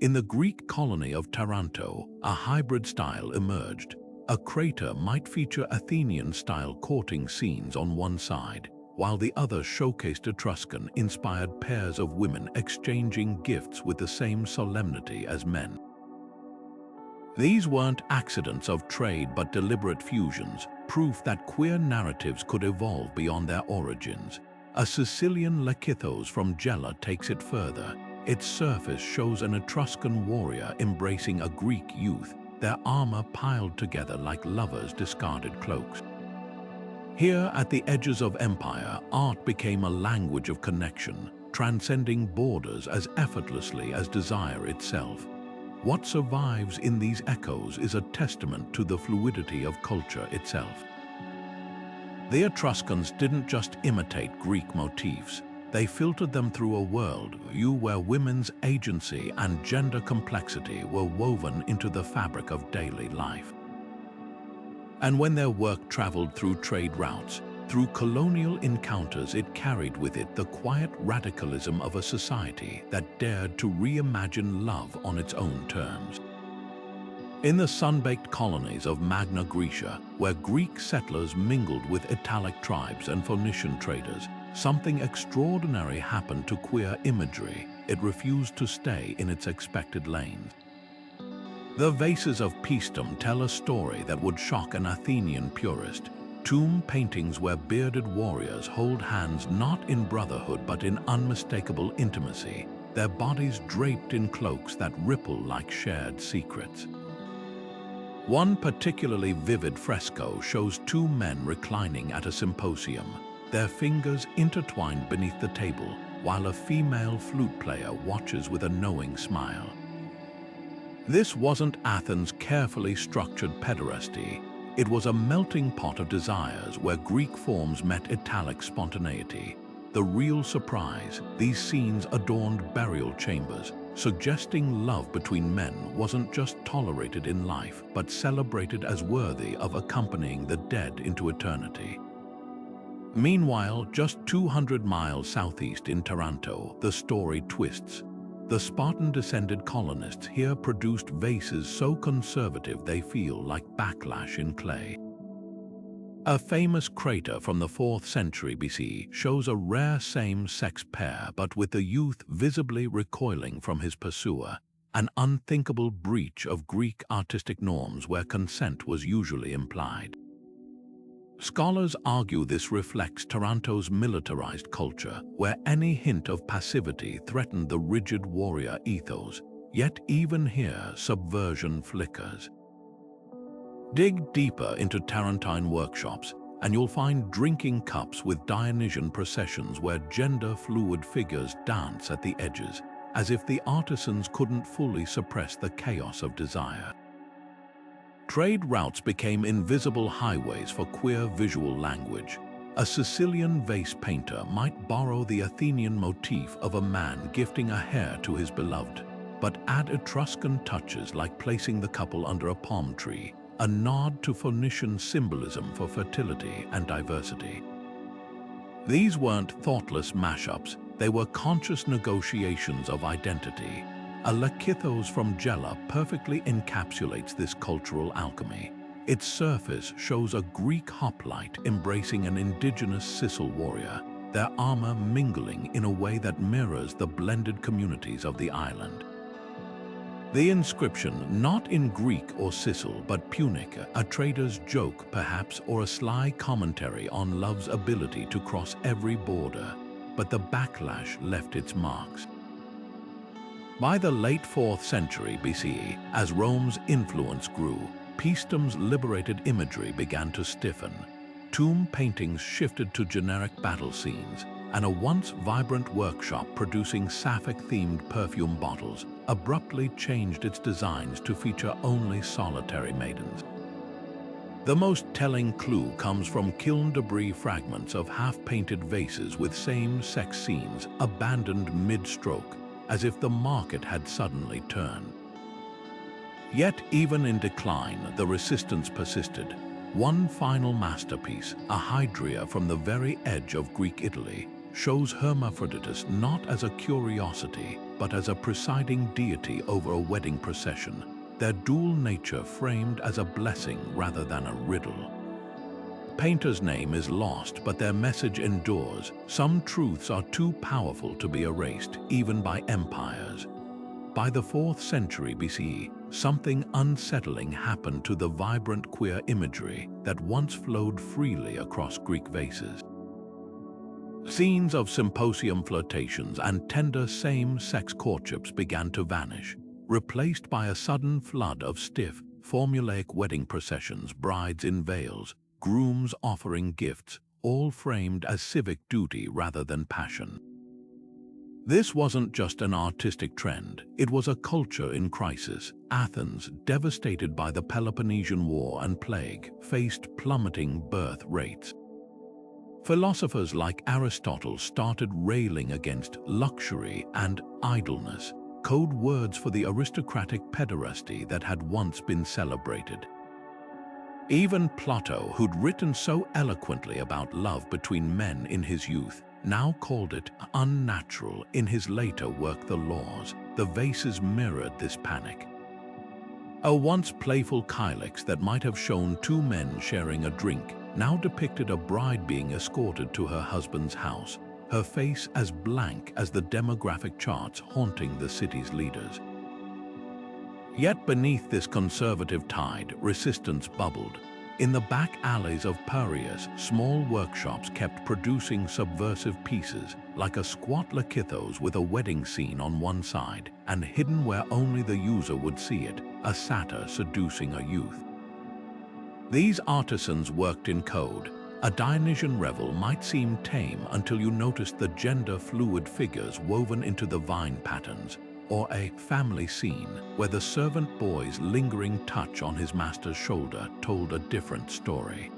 In the Greek colony of Taranto, a hybrid style emerged. A crater might feature Athenian-style courting scenes on one side, while the other showcased Etruscan-inspired pairs of women exchanging gifts with the same solemnity as men. These weren't accidents of trade but deliberate fusions, proof that queer narratives could evolve beyond their origins. A Sicilian Lakithos from Gela takes it further. Its surface shows an Etruscan warrior embracing a Greek youth, their armor piled together like lovers' discarded cloaks. Here, at the edges of empire, art became a language of connection, transcending borders as effortlessly as desire itself. What survives in these echoes is a testament to the fluidity of culture itself. The Etruscans didn't just imitate Greek motifs, they filtered them through a worldview where women's agency and gender complexity were woven into the fabric of daily life. And when their work traveled through trade routes, through colonial encounters, it carried with it the quiet radicalism of a society that dared to reimagine love on its own terms. In the sun-baked colonies of Magna Graecia, where Greek settlers mingled with Italic tribes and Phoenician traders, something extraordinary happened to queer imagery. It refused to stay in its expected lanes. The vases of Paestum tell a story that would shock an Athenian purist. Tomb paintings where bearded warriors hold hands not in brotherhood but in unmistakable intimacy, their bodies draped in cloaks that ripple like shared secrets. One particularly vivid fresco shows two men reclining at a symposium, their fingers intertwined beneath the table, while a female flute player watches with a knowing smile. This wasn't Athens' carefully structured pederasty. It was a melting pot of desires where Greek forms met Italic spontaneity. The real surprise, these scenes adorned burial chambers, suggesting love between men wasn't just tolerated in life, but celebrated as worthy of accompanying the dead into eternity. Meanwhile, just 200 miles southeast in Taranto, the story twists. The Spartan-descended colonists here produced vases so conservative they feel like backlash in clay. A famous crater from the 4th century BC shows a rare same-sex pair, but with the youth visibly recoiling from his pursuer, an unthinkable breach of Greek artistic norms where consent was usually implied. Scholars argue this reflects Taranto's militarized culture, where any hint of passivity threatened the rigid warrior ethos, yet even here subversion flickers. Dig deeper into Tarentine workshops, and you'll find drinking cups with Dionysian processions where gender-fluid figures dance at the edges, as if the artisans couldn't fully suppress the chaos of desire. Trade routes became invisible highways for queer visual language. A Sicilian vase painter might borrow the Athenian motif of a man gifting a hair to his beloved, but add Etruscan touches like placing the couple under a palm tree, a nod to Phoenician symbolism for fertility and diversity. These weren't thoughtless mashups, they were conscious negotiations of identity. A Lakithos from Gela perfectly encapsulates this cultural alchemy. Its surface shows a Greek hoplite embracing an indigenous Sicil warrior, their armor mingling in a way that mirrors the blended communities of the island. The inscription, not in Greek or Sicil but Punic, a trader's joke perhaps, or a sly commentary on love's ability to cross every border, but the backlash left its marks. By the late 4th century BCE, as Rome's influence grew, Paestum's liberated imagery began to stiffen. tomb paintings shifted to generic battle scenes, and a once vibrant workshop producing Sapphic-themed perfume bottles abruptly changed its designs to feature only solitary maidens. The most telling clue comes from kiln debris fragments of half-painted vases with same-sex scenes abandoned mid-stroke, as if the market had suddenly turned. Yet, even in decline, the resistance persisted. One final masterpiece, a hydria from the very edge of Greek Italy, shows Hermaphroditus not as a curiosity, but as a presiding deity over a wedding procession, their dual nature framed as a blessing rather than a riddle. Painter's name is lost, but their message endures. Some truths are too powerful to be erased, even by empires. By the 4th century BCE, something unsettling happened to the vibrant queer imagery that once flowed freely across Greek vases. Scenes of symposium flirtations and tender same-sex courtships began to vanish, replaced by a sudden flood of stiff, formulaic wedding processions, brides in veils, grooms offering gifts, all framed as civic duty rather than passion. This wasn't just an artistic trend, it was a culture in crisis. Athens, devastated by the Peloponnesian War and plague, faced plummeting birth rates. Philosophers like Aristotle started railing against luxury and idleness, code words for the aristocratic pederasty that had once been celebrated. Even Plato, who'd written so eloquently about love between men in his youth, now called it unnatural in his later work The Laws. The vases mirrored this panic. A once playful kylix that might have shown two men sharing a drink now depicted a bride being escorted to her husband's house, her face as blank as the demographic charts haunting the city's leaders. Yet beneath this conservative tide, resistance bubbled. In the back alleys of Piraeus, small workshops kept producing subversive pieces, like a squat lakythos with a wedding scene on one side, and hidden where only the user would see it, a satyr seducing a youth. These artisans worked in code. A Dionysian revel might seem tame until you noticed the gender-fluid figures woven into the vine patterns, or a family scene where the servant boy's lingering touch on his master's shoulder told a different story.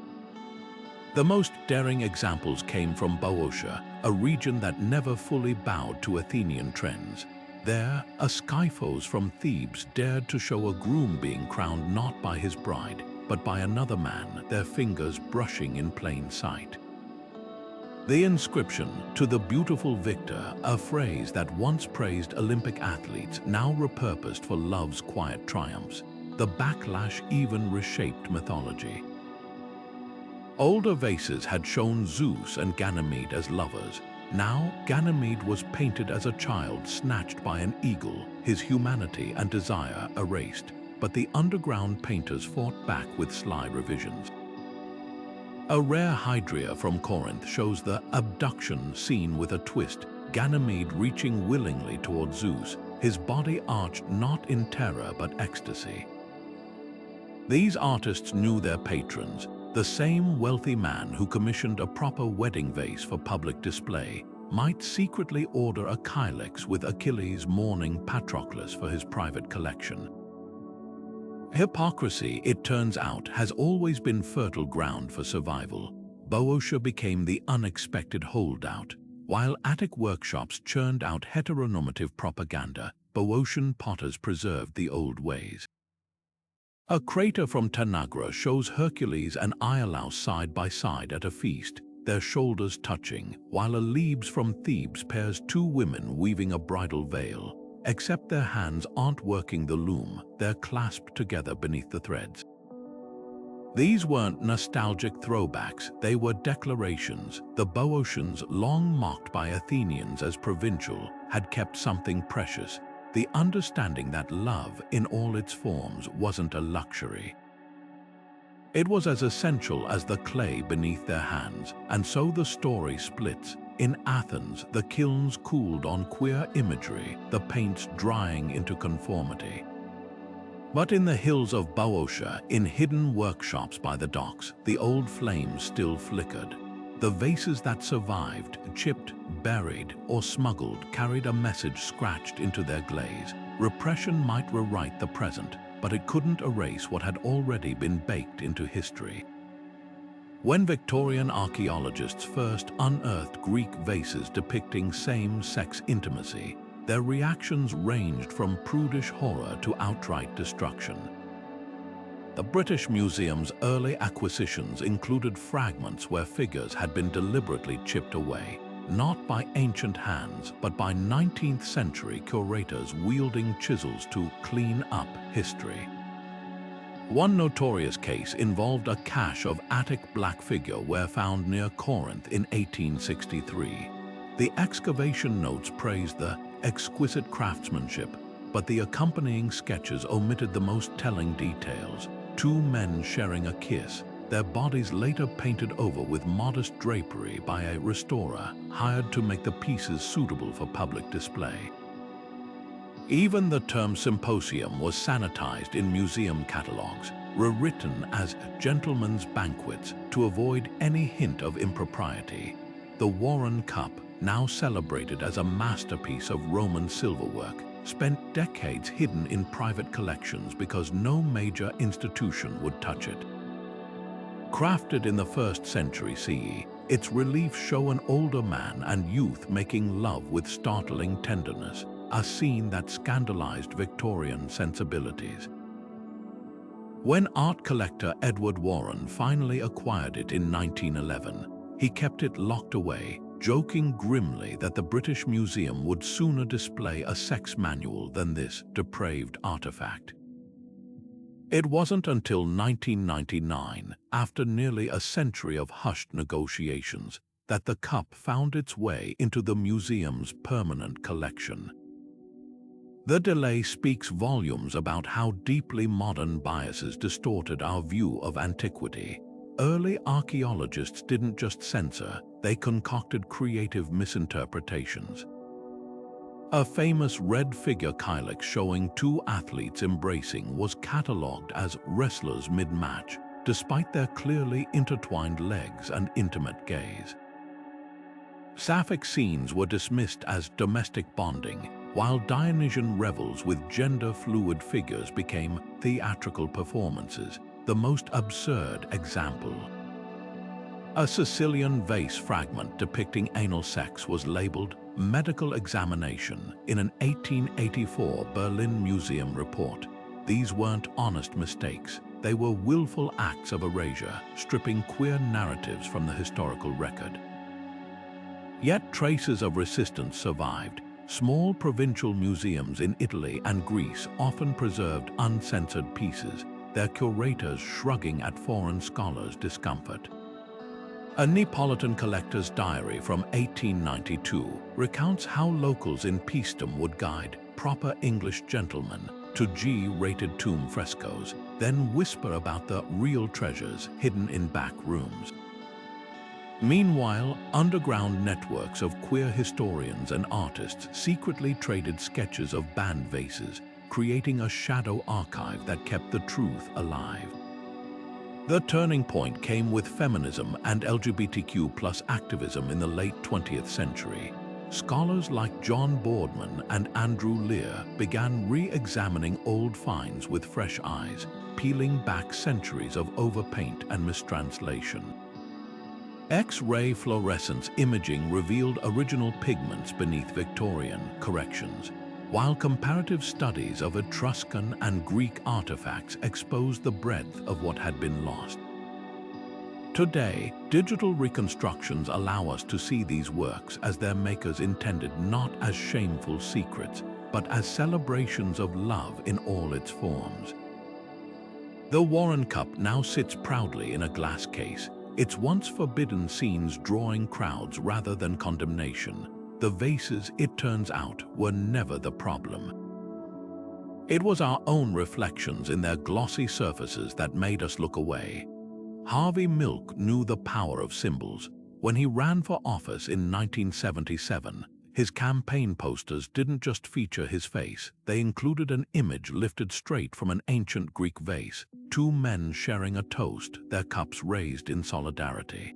The most daring examples came from Boeotia, a region that never fully bowed to Athenian trends. There, a Skyphos from Thebes dared to show a groom being crowned not by his bride, but by another man, their fingers brushing in plain sight. The inscription, "To the beautiful victor," a phrase that once praised Olympic athletes, now repurposed for love's quiet triumphs. The backlash even reshaped mythology. Older vases had shown Zeus and Ganymede as lovers. Now, Ganymede was painted as a child snatched by an eagle, his humanity and desire erased. But the underground painters fought back with sly revisions. A rare hydria from Corinth shows the abduction scene with a twist, Ganymede reaching willingly toward Zeus, his body arched not in terror but ecstasy. These artists knew their patrons. The same wealthy man who commissioned a proper wedding vase for public display might secretly order a kylix with Achilles mourning Patroclus for his private collection. Hypocrisy, it turns out, has always been fertile ground for survival. Boeotia became the unexpected holdout. While Attic workshops churned out heteronormative propaganda, Boeotian potters preserved the old ways. A crater from Tanagra shows Hercules and Iolaus side by side at a feast, their shoulders touching, while a Lebes from Thebes pairs two women weaving a bridal veil. Except their hands aren't working the loom, they're clasped together beneath the threads. These weren't nostalgic throwbacks, they were declarations. The Boeotians, long mocked by Athenians as provincial, had kept something precious, the understanding that love, in all its forms, wasn't a luxury. It was as essential as the clay beneath their hands, and so the story splits. In Athens, the kilns cooled on queer imagery, the paints drying into conformity. But in the hills of Boeotia, in hidden workshops by the docks, the old flames still flickered. The vases that survived, chipped, buried, or smuggled, carried a message scratched into their glaze. Repression might rewrite the present, but it couldn't erase what had already been baked into history. When Victorian archaeologists first unearthed Greek vases depicting same-sex intimacy, their reactions ranged from prudish horror to outright destruction. The British Museum's early acquisitions included fragments where figures had been deliberately chipped away, not by ancient hands, but by 19th century curators wielding chisels to clean up history. One notorious case involved a cache of Attic black figureware found near Corinth in 1863. The excavation notes praised the exquisite craftsmanship, but the accompanying sketches omitted the most telling details: two men sharing a kiss, their bodies later painted over with modest drapery by a restorer hired to make the pieces suitable for public display. Even the term symposium was sanitized in museum catalogues, rewritten as gentlemen's banquets to avoid any hint of impropriety. The Warren Cup, now celebrated as a masterpiece of Roman silverwork, spent decades hidden in private collections because no major institution would touch it. Crafted in the 1st century CE, its reliefs show an older man and youth making love with startling tenderness, a scene that scandalized Victorian sensibilities. When art collector Edward Warren finally acquired it in 1911, he kept it locked away, joking grimly that the British Museum would sooner display a sex manual than this depraved artifact. It wasn't until 1999, after nearly a century of hushed negotiations, that the cup found its way into the museum's permanent collection. The delay speaks volumes about how deeply modern biases distorted our view of antiquity. Early archaeologists didn't just censor, they concocted creative misinterpretations. A famous red figure kylix showing two athletes embracing was catalogued as wrestlers mid-match, despite their clearly intertwined legs and intimate gaze. Sapphic scenes were dismissed as domestic bonding, while Dionysian revels with gender-fluid figures became theatrical performances, the most absurd example. A Sicilian vase fragment depicting anal sex was labeled medical examination in an 1884 Berlin Museum report. These weren't honest mistakes, they were willful acts of erasure, stripping queer narratives from the historical record. Yet traces of resistance survived. Small provincial museums in Italy and Greece often preserved uncensored pieces, their curators shrugging at foreign scholars' discomfort. A Neapolitan collector's diary from 1892 recounts how locals in Paestum would guide proper English gentlemen to G-rated tomb frescoes, then whisper about the real treasures hidden in back rooms. Meanwhile, underground networks of queer historians and artists secretly traded sketches of banned vases, creating a shadow archive that kept the truth alive. The turning point came with feminism and LGBTQ+ activism in the late 20th century. Scholars like John Boardman and Andrew Lear began re-examining old finds with fresh eyes, peeling back centuries of overpaint and mistranslation. X-ray fluorescence imaging revealed original pigments beneath Victorian corrections, while comparative studies of Etruscan and Greek artifacts exposed the breadth of what had been lost. Today, digital reconstructions allow us to see these works as their makers intended, not as shameful secrets, but as celebrations of love in all its forms. The Warren Cup now sits proudly in a glass case, its once forbidden scenes drawing crowds rather than condemnation. The vases, it turns out, were never the problem. It was our own reflections in their glossy surfaces that made us look away. Harvey Milk knew the power of symbols. When he ran for office in 1977, His campaign posters didn't just feature his face, they included an image lifted straight from an ancient Greek vase, two men sharing a toast, their cups raised in solidarity.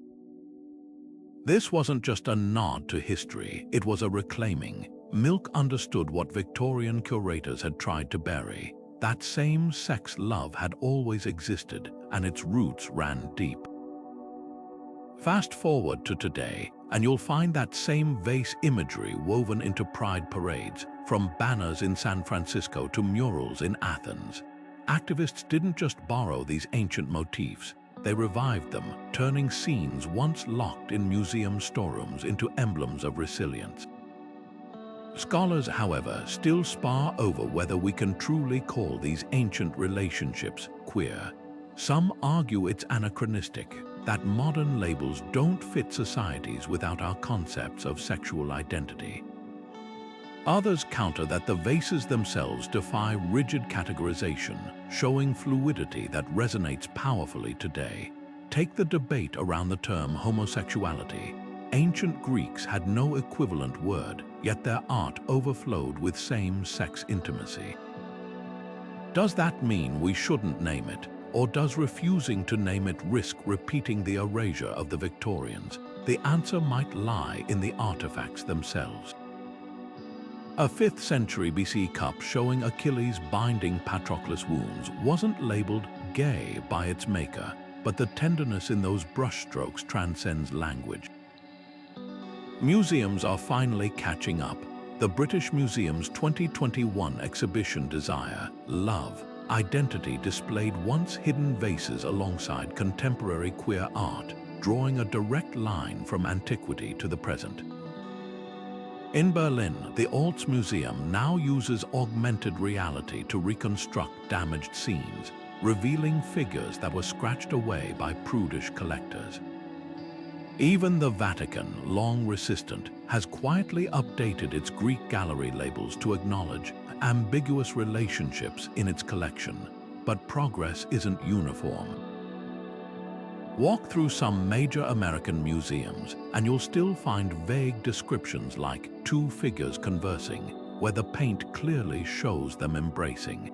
This wasn't just a nod to history, it was a reclaiming. Milk understood what Victorian curators had tried to bury. That same sex love had always existed, and its roots ran deep. Fast forward to today, and you'll find that same vase imagery woven into pride parades, from banners in San Francisco to murals in Athens. Activists didn't just borrow these ancient motifs, they revived them, turning scenes once locked in museum storerooms into emblems of resilience. Scholars, however, still spar over whether we can truly call these ancient relationships queer. Some argue it's anachronistic, that modern labels don't fit societies without our concepts of sexual identity. Others counter that the vases themselves defy rigid categorization, showing fluidity that resonates powerfully today. Take the debate around the term homosexuality. Ancient Greeks had no equivalent word, yet their art overflowed with same-sex intimacy. Does that mean we shouldn't name it? Or does refusing to name it risk repeating the erasure of the Victorians? The answer might lie in the artifacts themselves. A 5th century BC cup showing Achilles binding Patroclus' wounds wasn't labeled gay by its maker, but the tenderness in those brushstrokes transcends language. Museums are finally catching up. The British Museum's 2021 exhibition Desire, Love, Identity displayed once-hidden vases alongside contemporary queer art, drawing a direct line from antiquity to the present. In Berlin, the Alts Museum now uses augmented reality to reconstruct damaged scenes, revealing figures that were scratched away by prudish collectors. Even the Vatican, long resistant, has quietly updated its Greek gallery labels to acknowledge ambiguous relationships in its collection, but progress isn't uniform. Walk through some major American museums, and you'll still find vague descriptions like two figures conversing, where the paint clearly shows them embracing.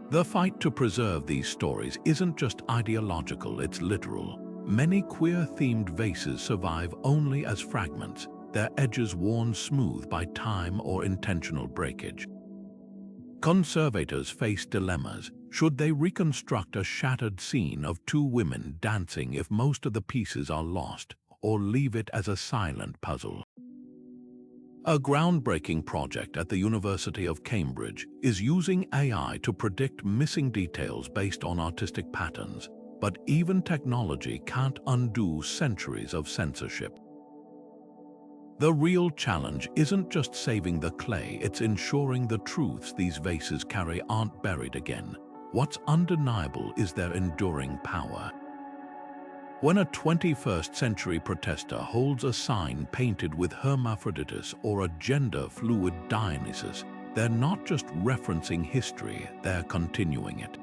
The fight to preserve these stories isn't just ideological, it's literal. Many queer-themed vases survive only as fragments, their edges worn smooth by time or intentional breakage. Conservators face dilemmas. Should they reconstruct a shattered scene of two women dancing if most of the pieces are lost, or leave it as a silent puzzle? A groundbreaking project at the University of Cambridge is using AI to predict missing details based on artistic patterns, but even technology can't undo centuries of censorship. The real challenge isn't just saving the clay, it's ensuring the truths these vases carry aren't buried again. What's undeniable is their enduring power. When a 21st century protester holds a sign painted with Hermaphroditus or a gender-fluid Dionysus, they're not just referencing history, they're continuing it.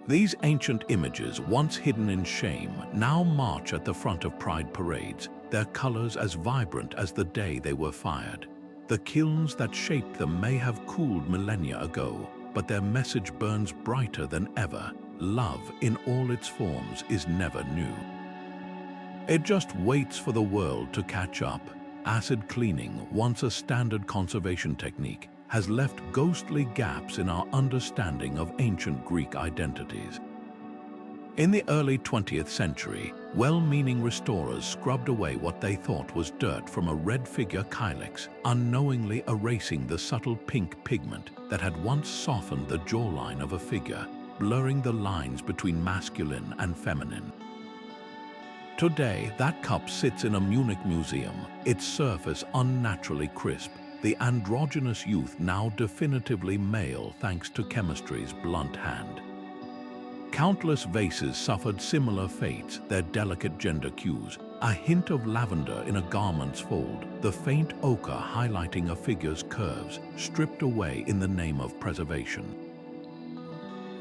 These ancient images, once hidden in shame, now march at the front of pride parades, their colors as vibrant as the day they were fired. The kilns that shaped them may have cooled millennia ago, but their message burns brighter than ever. Love, in all its forms, is never new. It just waits for the world to catch up. Acid cleaning, once a standard conservation technique, has left ghostly gaps in our understanding of ancient Greek identities. In the early 20th century, well-meaning restorers scrubbed away what they thought was dirt from a red figure kylix, unknowingly erasing the subtle pink pigment that had once softened the jawline of a figure, blurring the lines between masculine and feminine. Today, that cup sits in a Munich museum, its surface unnaturally crisp, the androgynous youth now definitively male thanks to chemistry's blunt hand. Countless vases suffered similar fates, their delicate gender cues, a hint of lavender in a garment's fold, the faint ochre highlighting a figure's curves, stripped away in the name of preservation.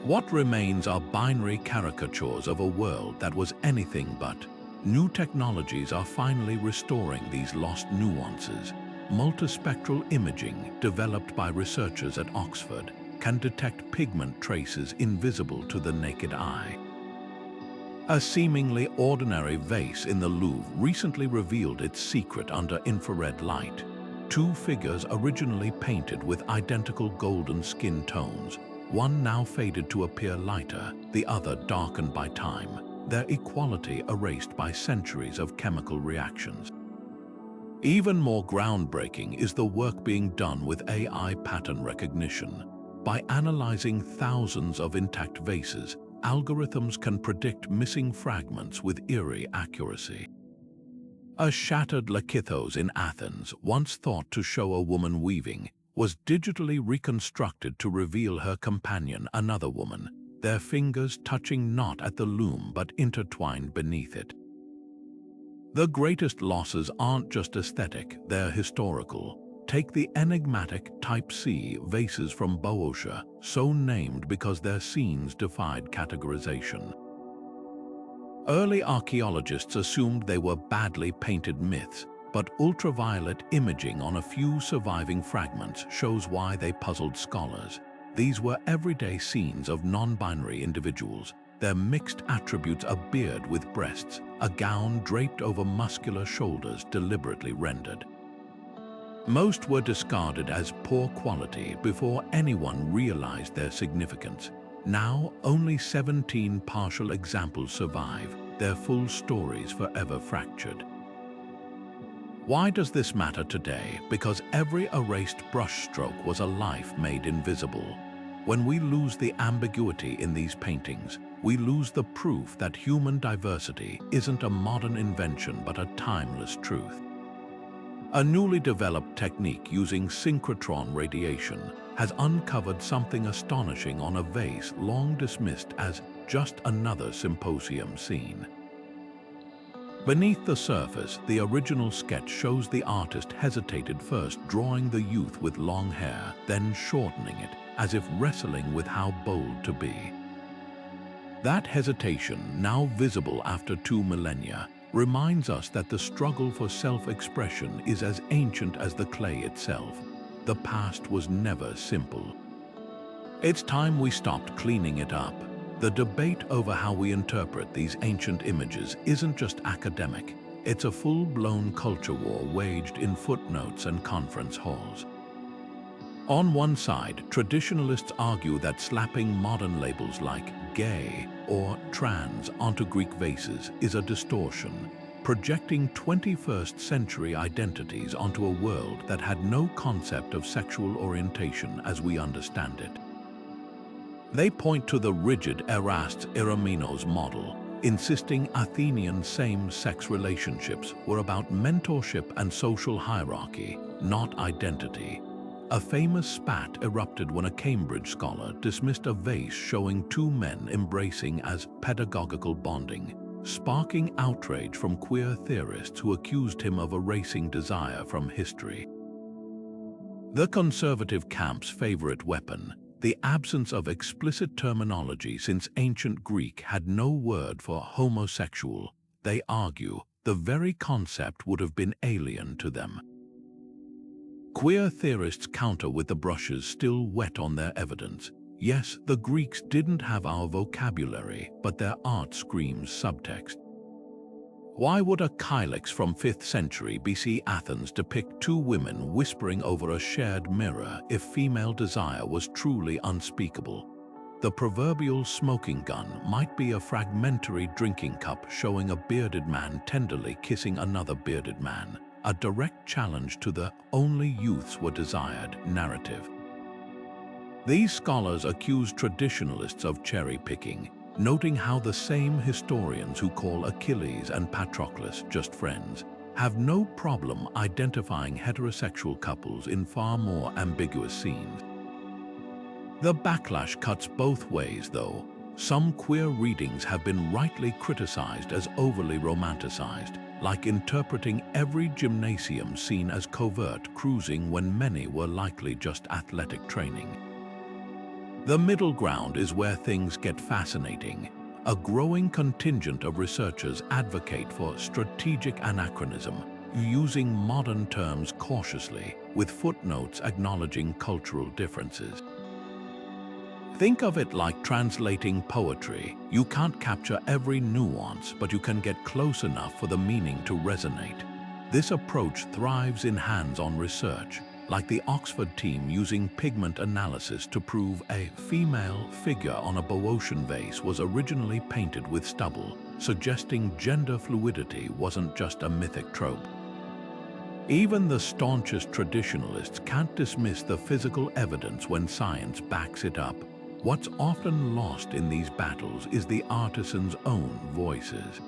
What remains are binary caricatures of a world that was anything but. New technologies are finally restoring these lost nuances. Multispectral imaging, developed by researchers at Oxford, can detect pigment traces invisible to the naked eye. A seemingly ordinary vase in the Louvre recently revealed its secret under infrared light. Two figures originally painted with identical golden skin tones, one now faded to appear lighter, the other darkened by time, their equality erased by centuries of chemical reactions. Even more groundbreaking is the work being done with AI pattern recognition. By analyzing thousands of intact vases, algorithms can predict missing fragments with eerie accuracy. A shattered lakithos in Athens, once thought to show a woman weaving, was digitally reconstructed to reveal her companion, another woman, their fingers touching not at the loom but intertwined beneath it. The greatest losses aren't just aesthetic, they're historical. Take the enigmatic Type C vases from Boeotia, so named because their scenes defied categorization. Early archaeologists assumed they were badly painted myths, but ultraviolet imaging on a few surviving fragments shows why they puzzled scholars. These were everyday scenes of non-binary individuals, their mixed attributes: a beard with breasts, a gown draped over muscular shoulders deliberately rendered. Most were discarded as poor quality before anyone realized their significance. Now, only 17 partial examples survive, their full stories forever fractured. Why does this matter today? Because every erased brushstroke was a life made invisible. When we lose the ambiguity in these paintings, we lose the proof that human diversity isn't a modern invention but a timeless truth. A newly developed technique using synchrotron radiation has uncovered something astonishing on a vase long dismissed as just another symposium scene. Beneath the surface, the original sketch shows the artist hesitated, first drawing the youth with long hair, then shortening it, as if wrestling with how bold to be. That hesitation, now visible after 2 millennia, reminds us that the struggle for self-expression is as ancient as the clay itself. The past was never simple. It's time we stopped cleaning it up. The debate over how we interpret these ancient images isn't just academic. It's a full-blown culture war waged in footnotes and conference halls. On one side, traditionalists argue that slapping modern labels like gay or trans onto Greek vases is a distortion, projecting 21st century identities onto a world that had no concept of sexual orientation as we understand it. They point to the rigid Erastes Eromenos model, insisting Athenian same-sex relationships were about mentorship and social hierarchy, not identity. A famous spat erupted when a Cambridge scholar dismissed a vase showing 2 men embracing as pedagogical bonding, sparking outrage from queer theorists who accused him of erasing desire from history. The conservative camp's favorite weapon, the absence of explicit terminology, since ancient Greek had no word for homosexual, they argue the very concept would have been alien to them. Queer theorists counter with the brushes still wet on their evidence. Yes, the Greeks didn't have our vocabulary, but their art screams subtext. Why would a kylix from 5th century BC Athens depict 2 women whispering over a shared mirror if female desire was truly unspeakable? The proverbial smoking gun might be a fragmentary drinking cup showing a bearded man tenderly kissing another bearded man, a direct challenge to the "only youths were desired" narrative. These scholars accuse traditionalists of cherry-picking, noting how the same historians who call Achilles and Patroclus just friends have no problem identifying heterosexual couples in far more ambiguous scenes. The backlash cuts both ways, though. Some queer readings have been rightly criticized as overly romanticized, like interpreting every gymnasium scene as covert cruising when many were likely just athletic training. The middle ground is where things get fascinating. a growing contingent of researchers advocate for strategic anachronism, using modern terms cautiously, with footnotes acknowledging cultural differences. Think of it like translating poetry. You can't capture every nuance, but you can get close enough for the meaning to resonate. This approach thrives in hands-on research, like the Oxford team using pigment analysis to prove a female figure on a Boeotian vase was originally painted with stubble, suggesting gender fluidity wasn't just a mythic trope. Even the staunchest traditionalists can't dismiss the physical evidence when science backs it up. What's often lost in these battles is the artisan's own voices.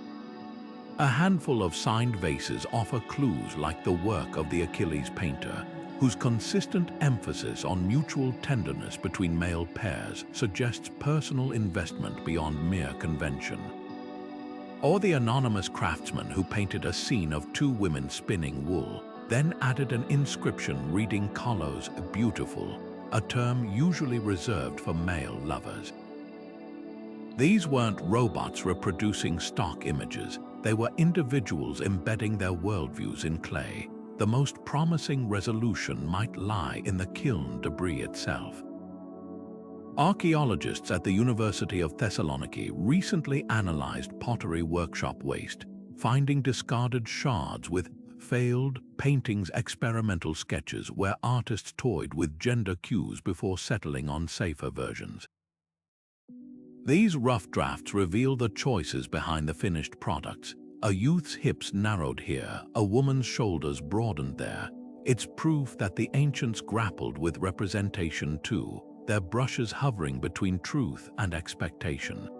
A handful of signed vases offer clues like the work of the Achilles painter, whose consistent emphasis on mutual tenderness between male pairs suggests personal investment beyond mere convention. Or the anonymous craftsman who painted a scene of two women spinning wool, then added an inscription reading Colo's beautiful, a term usually reserved for male lovers. These weren't robots reproducing stock images, they were individuals embedding their worldviews in clay. The most promising resolution might lie in the kiln debris itself. Archaeologists at the University of Thessaloniki recently analyzed pottery workshop waste, finding discarded shards with failed paintings, experimental sketches where artists toyed with gender cues before settling on safer versions. These rough drafts reveal the choices behind the finished products. A youth's hips narrowed here, a woman's shoulders broadened there. It's proof that the ancients grappled with representation too, their brushes hovering between truth and expectation.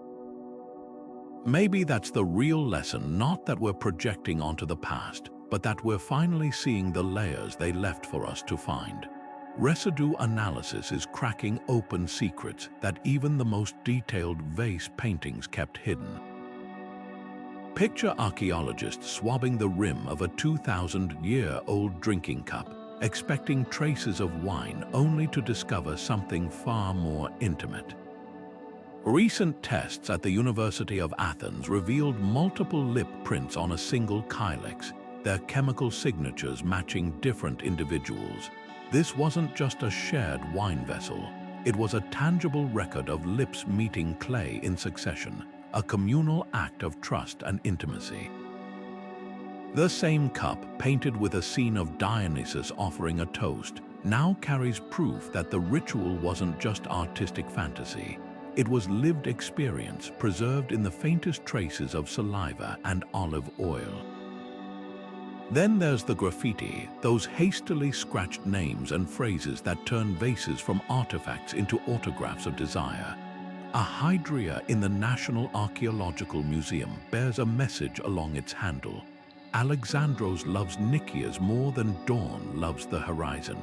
Maybe that's the real lesson, not that we're projecting onto the past, but that we're finally seeing the layers they left for us to find. Residue analysis is cracking open secrets that even the most detailed vase paintings kept hidden. Picture archaeologists swabbing the rim of a 2,000-year-old drinking cup, expecting traces of wine only to discover something far more intimate. Recent tests at the University of Athens revealed multiple lip prints on a single kylix, their chemical signatures matching different individuals. This wasn't just a shared wine vessel, it was a tangible record of lips meeting clay in succession, a communal act of trust and intimacy. The same cup, painted with a scene of Dionysus offering a toast, now carries proof that the ritual wasn't just artistic fantasy. It was lived experience, preserved in the faintest traces of saliva and olive oil. Then there's the graffiti, those hastily scratched names and phrases that turn vases from artifacts into autographs of desire. A hydria in the National Archaeological Museum bears a message along its handle. Alexandros loves Nicias more than dawn loves the horizon.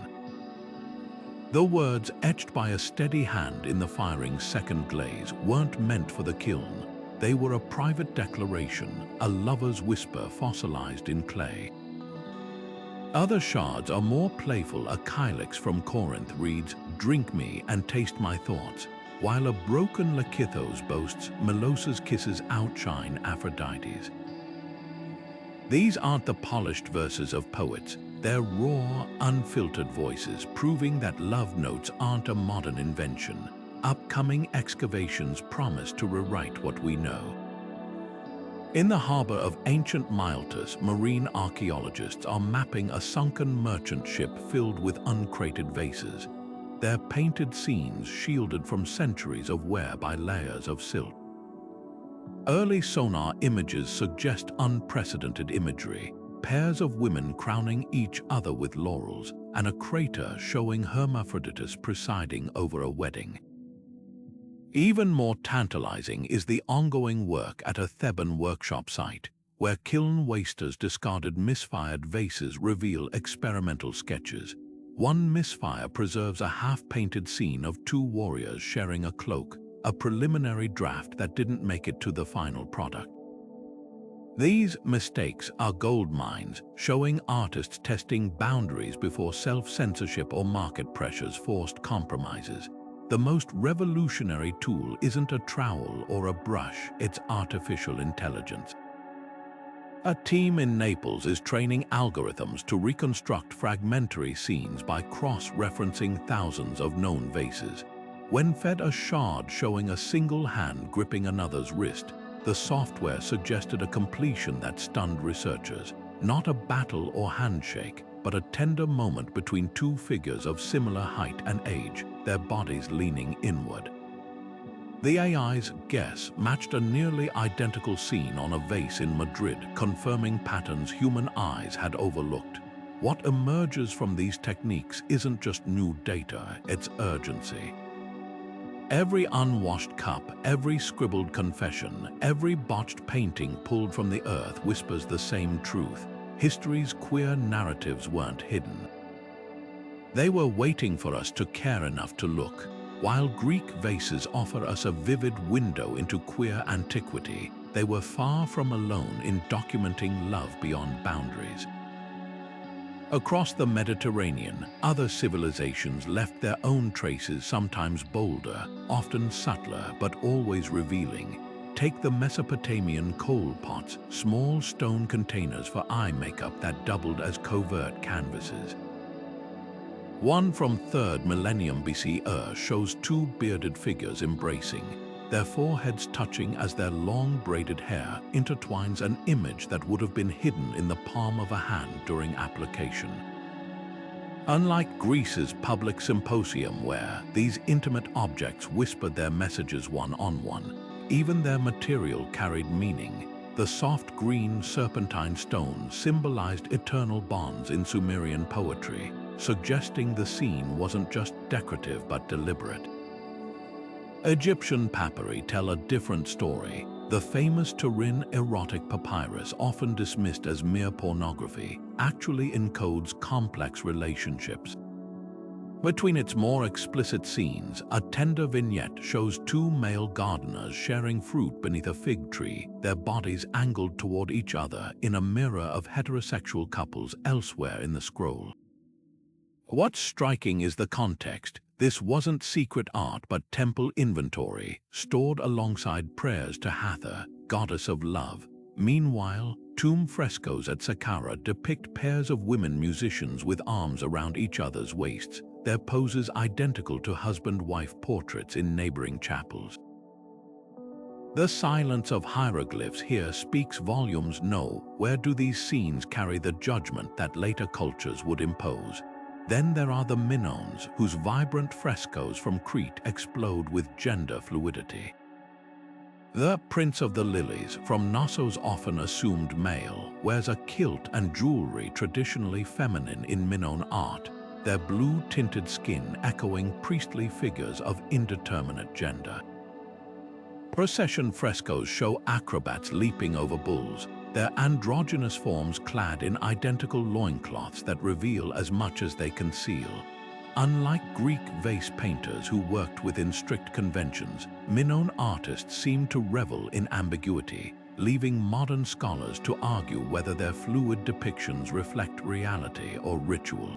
The words etched by a steady hand in the firing's second glaze weren't meant for the kiln. They were a private declaration, a lover's whisper fossilized in clay. Other shards are more playful. A kylix from Corinth reads, "Drink me and taste my thoughts," while a broken Lakithos boasts, "Melosa's kisses outshine Aphrodite's." These aren't the polished verses of poets, they're raw, unfiltered voices, proving that love notes aren't a modern invention. Upcoming excavations promise to rewrite what we know. In the harbor of ancient Miletus, marine archaeologists are mapping a sunken merchant ship filled with uncrated vases, their painted scenes shielded from centuries of wear by layers of silt. Early sonar images suggest unprecedented imagery, pairs of women crowning each other with laurels, and a crater showing Hermaphroditus presiding over a wedding. Even more tantalizing is the ongoing work at a Theban workshop site, where kiln wasters discarded misfired vases reveal experimental sketches. One misfire preserves a half-painted scene of two warriors sharing a cloak, a preliminary draft that didn't make it to the final product. These mistakes are gold mines, showing artists testing boundaries before self-censorship or market pressures forced compromises. the most revolutionary tool isn't a trowel or a brush, it's artificial intelligence. A team in Naples is training algorithms to reconstruct fragmentary scenes by cross-referencing thousands of known vases. When fed a shard showing a single hand gripping another's wrist, the software suggested a completion that stunned researchers. Not a battle or handshake, but a tender moment between two figures of similar height and age, their bodies leaning inward. The AI's guess matched a nearly identical scene on a vase in Madrid, confirming patterns human eyes had overlooked. What emerges from these techniques isn't just new data, it's urgency. Every unwashed cup, every scribbled confession, every botched painting pulled from the earth whispers the same truth. History's queer narratives weren't hidden. They were waiting for us to care enough to look. While Greek vases offer us a vivid window into queer antiquity, they were far from alone in documenting love beyond boundaries. Across the Mediterranean, other civilizations left their own traces, sometimes bolder, often subtler, but always revealing. Take the Mesopotamian coal pots, small stone containers for eye makeup that doubled as covert canvases. One from 3rd millennium BCE shows two bearded figures embracing, their foreheads touching as their long braided hair intertwines an image that would have been hidden in the palm of a hand during application. Unlike Greece's public symposium where these intimate objects whispered their messages one-on-one, even their material carried meaning. The soft green serpentine stone symbolized eternal bonds in Sumerian poetry, suggesting the scene wasn't just decorative but deliberate. Egyptian papyri tell a different story. The famous Turin erotic papyrus, often dismissed as mere pornography, actually encodes complex relationships. Between its more explicit scenes, a tender vignette shows two male gardeners sharing fruit beneath a fig tree, their bodies angled toward each other in a mirror of heterosexual couples elsewhere in the scroll. What's striking is the context. This wasn't secret art but temple inventory, stored alongside prayers to Hathor, goddess of love. Meanwhile, tomb frescoes at Saqqara depict pairs of women musicians with arms around each other's waists, their poses identical to husband-wife portraits in neighboring chapels. The silence of hieroglyphs here speaks volumes. Where do these scenes carry the judgment that later cultures would impose? Then there are the Minoans, whose vibrant frescoes from Crete explode with gender fluidity. The Prince of the Lilies, from Knossos often assumed male, wears a kilt and jewelry traditionally feminine in Minoan art, their blue-tinted skin echoing priestly figures of indeterminate gender. Procession frescoes show acrobats leaping over bulls, their androgynous forms clad in identical loincloths that reveal as much as they conceal. Unlike Greek vase painters who worked within strict conventions, Minoan artists seem to revel in ambiguity, leaving modern scholars to argue whether their fluid depictions reflect reality or ritual.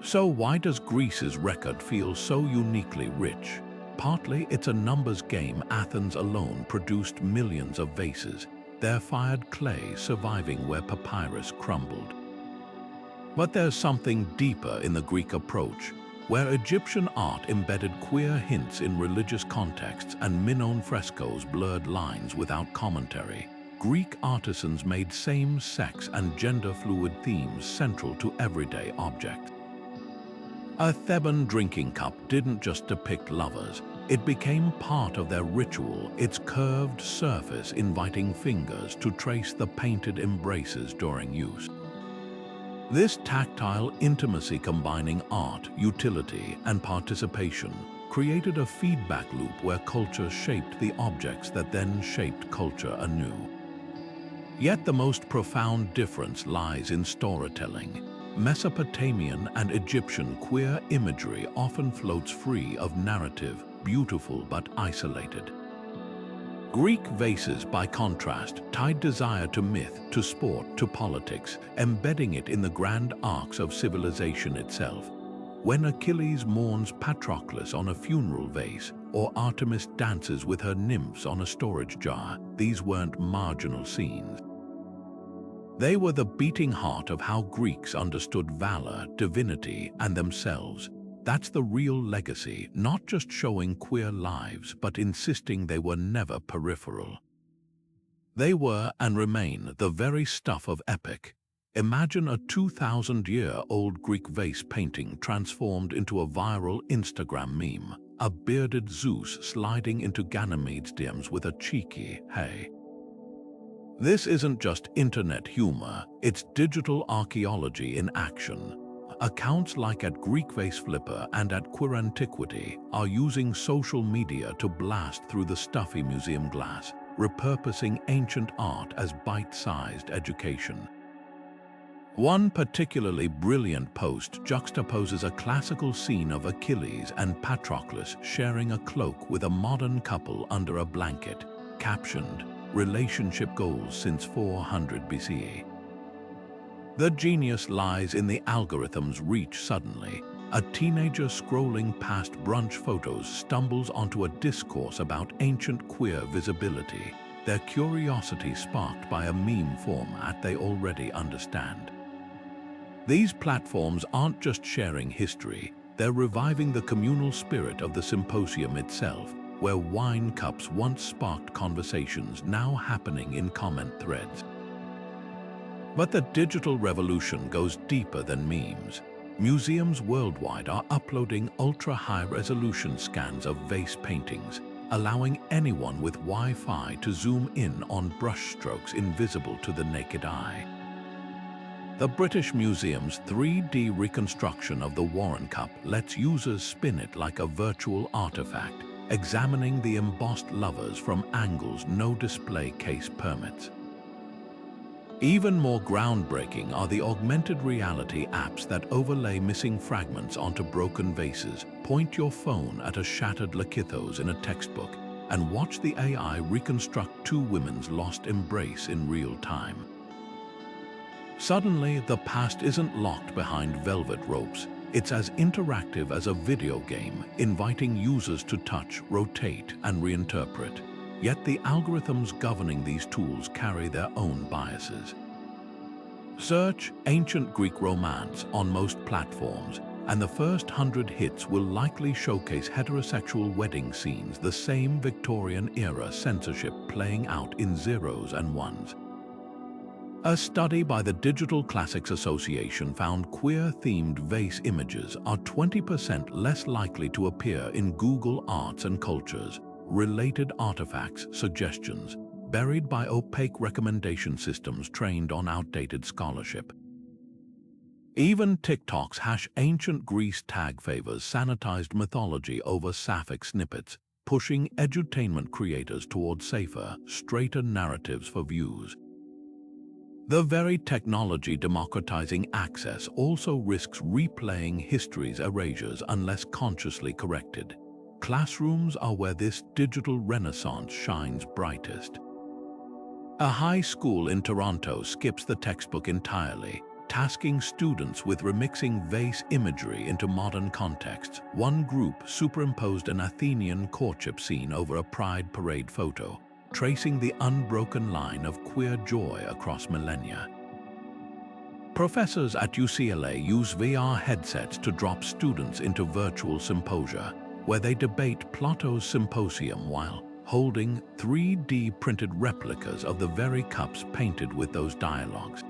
So why does Greece's record feel so uniquely rich? Partly it's a numbers game. Athens alone produced millions of vases, their fired clay surviving where papyrus crumbled. But there's something deeper in the Greek approach, where Egyptian art embedded queer hints in religious contexts and Minoan frescoes blurred lines without commentary. Greek artisans made same-sex and gender-fluid themes central to everyday objects. A Theban drinking cup didn't just depict lovers, it became part of their ritual, its curved surface inviting fingers to trace the painted embraces during use. This tactile intimacy combining art, utility, and participation created a feedback loop where culture shaped the objects that then shaped culture anew. Yet the most profound difference lies in storytelling. Mesopotamian and Egyptian queer imagery often floats free of narrative, beautiful but isolated. Greek vases, by contrast, tied desire to myth, to sport, to politics, embedding it in the grand arcs of civilization itself. When Achilles mourns Patroclus on a funeral vase, or Artemis dances with her nymphs on a storage jar, these weren't marginal scenes. They were the beating heart of how Greeks understood valor, divinity, and themselves. That's the real legacy, not just showing queer lives, but insisting they were never peripheral. They were, and remain, the very stuff of epic. Imagine a 2,000-year-old Greek vase painting transformed into a viral Instagram meme, a bearded Zeus sliding into Ganymede's DMs with a cheeky, "Hey." This isn't just internet humor, it's digital archaeology in action. Accounts like at Greek Vase Flipper and at Queer Antiquity are using social media to blast through the stuffy museum glass, repurposing ancient art as bite-sized education. One particularly brilliant post juxtaposes a classical scene of Achilles and Patroclus sharing a cloak with a modern couple under a blanket, captioned, "Relationship goals since 400 BCE. The genius lies in the algorithm's reach suddenly. A teenager scrolling past brunch photos stumbles onto a discourse about ancient queer visibility, their curiosity sparked by a meme format they already understand. These platforms aren't just sharing history, they're reviving the communal spirit of the symposium itself, where wine cups once sparked conversations now happening in comment threads. But the digital revolution goes deeper than memes. Museums worldwide are uploading ultra-high-resolution scans of vase paintings, allowing anyone with Wi-Fi to zoom in on brushstrokes invisible to the naked eye. The British Museum's 3D reconstruction of the Warren Cup lets users spin it like a virtual artifact, examining the embossed lovers from angles no display case permits. Even more groundbreaking are the augmented reality apps that overlay missing fragments onto broken vases, point your phone at a shattered Lakithos in a textbook, and watch the AI reconstruct two women's lost embrace in real time. Suddenly, the past isn't locked behind velvet ropes. It's as interactive as a video game, inviting users to touch, rotate, and reinterpret. Yet the algorithms governing these tools carry their own biases. Search ancient Greek romance on most platforms, and the first 100 hits will likely showcase heterosexual wedding scenes, the same Victorian-era censorship playing out in zeros and ones. A study by the Digital Classics Association found queer-themed vase images are 20% less likely to appear in Google Arts and Culture's related artifacts suggestions, buried by opaque recommendation systems trained on outdated scholarship. Even TikTok's #ancient Greece tag favors sanitized mythology over Sapphic snippets, pushing edutainment creators toward safer, straighter narratives for views. The very technology democratizing access also risks replaying history's erasures unless consciously corrected. Classrooms are where this digital renaissance shines brightest. A high school in Toronto skips the textbook entirely, tasking students with remixing vase imagery into modern contexts. One group superimposed an Athenian courtship scene over a pride parade photo, tracing the unbroken line of queer joy across millennia. Professors at UCLA use VR headsets to drop students into virtual symposia, where they debate Plato's Symposium while holding 3D printed replicas of the very cups painted with those dialogues.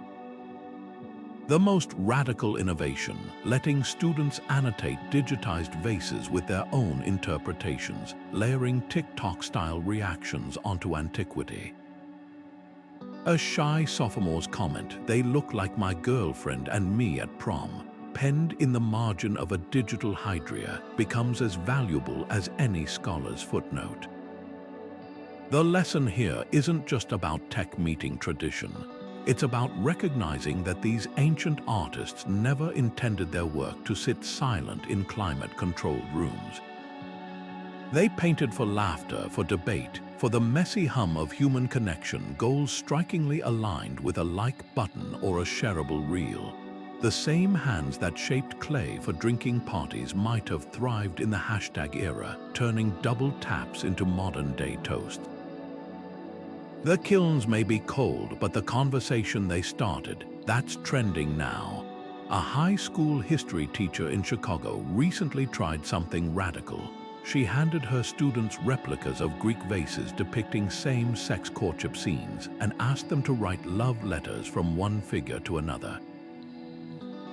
The most radical innovation, letting students annotate digitized vases with their own interpretations, layering TikTok-style reactions onto Antiquity. A shy sophomore's comment, "They look like my girlfriend and me at prom," penned in the margin of a digital hydria, becomes as valuable as any scholar's footnote. The lesson here isn't just about tech meeting tradition. It's about recognizing that these ancient artists never intended their work to sit silent in climate-controlled rooms. They painted for laughter, for debate, for the messy hum of human connection, goals strikingly aligned with a like button or a shareable reel. The same hands that shaped clay for drinking parties might have thrived in the hashtag era, turning double taps into modern-day toast. The kilns may be cold, but the conversation they started, that's trending now. A high school history teacher in Chicago recently tried something radical. She handed her students replicas of Greek vases depicting same-sex courtship scenes and asked them to write love letters from one figure to another.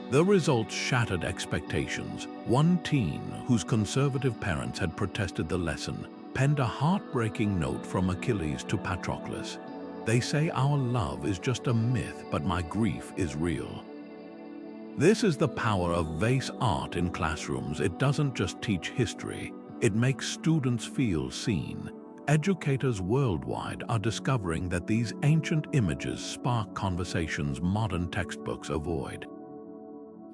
The results shattered expectations. One teen, whose conservative parents had protested the lesson, penned a heartbreaking note from Achilles to Patroclus. "They say our love is just a myth, but my grief is real." This is the power of Vase art in classrooms. It doesn't just teach history, it makes students feel seen. Educators worldwide are discovering that these ancient images spark conversations modern textbooks avoid.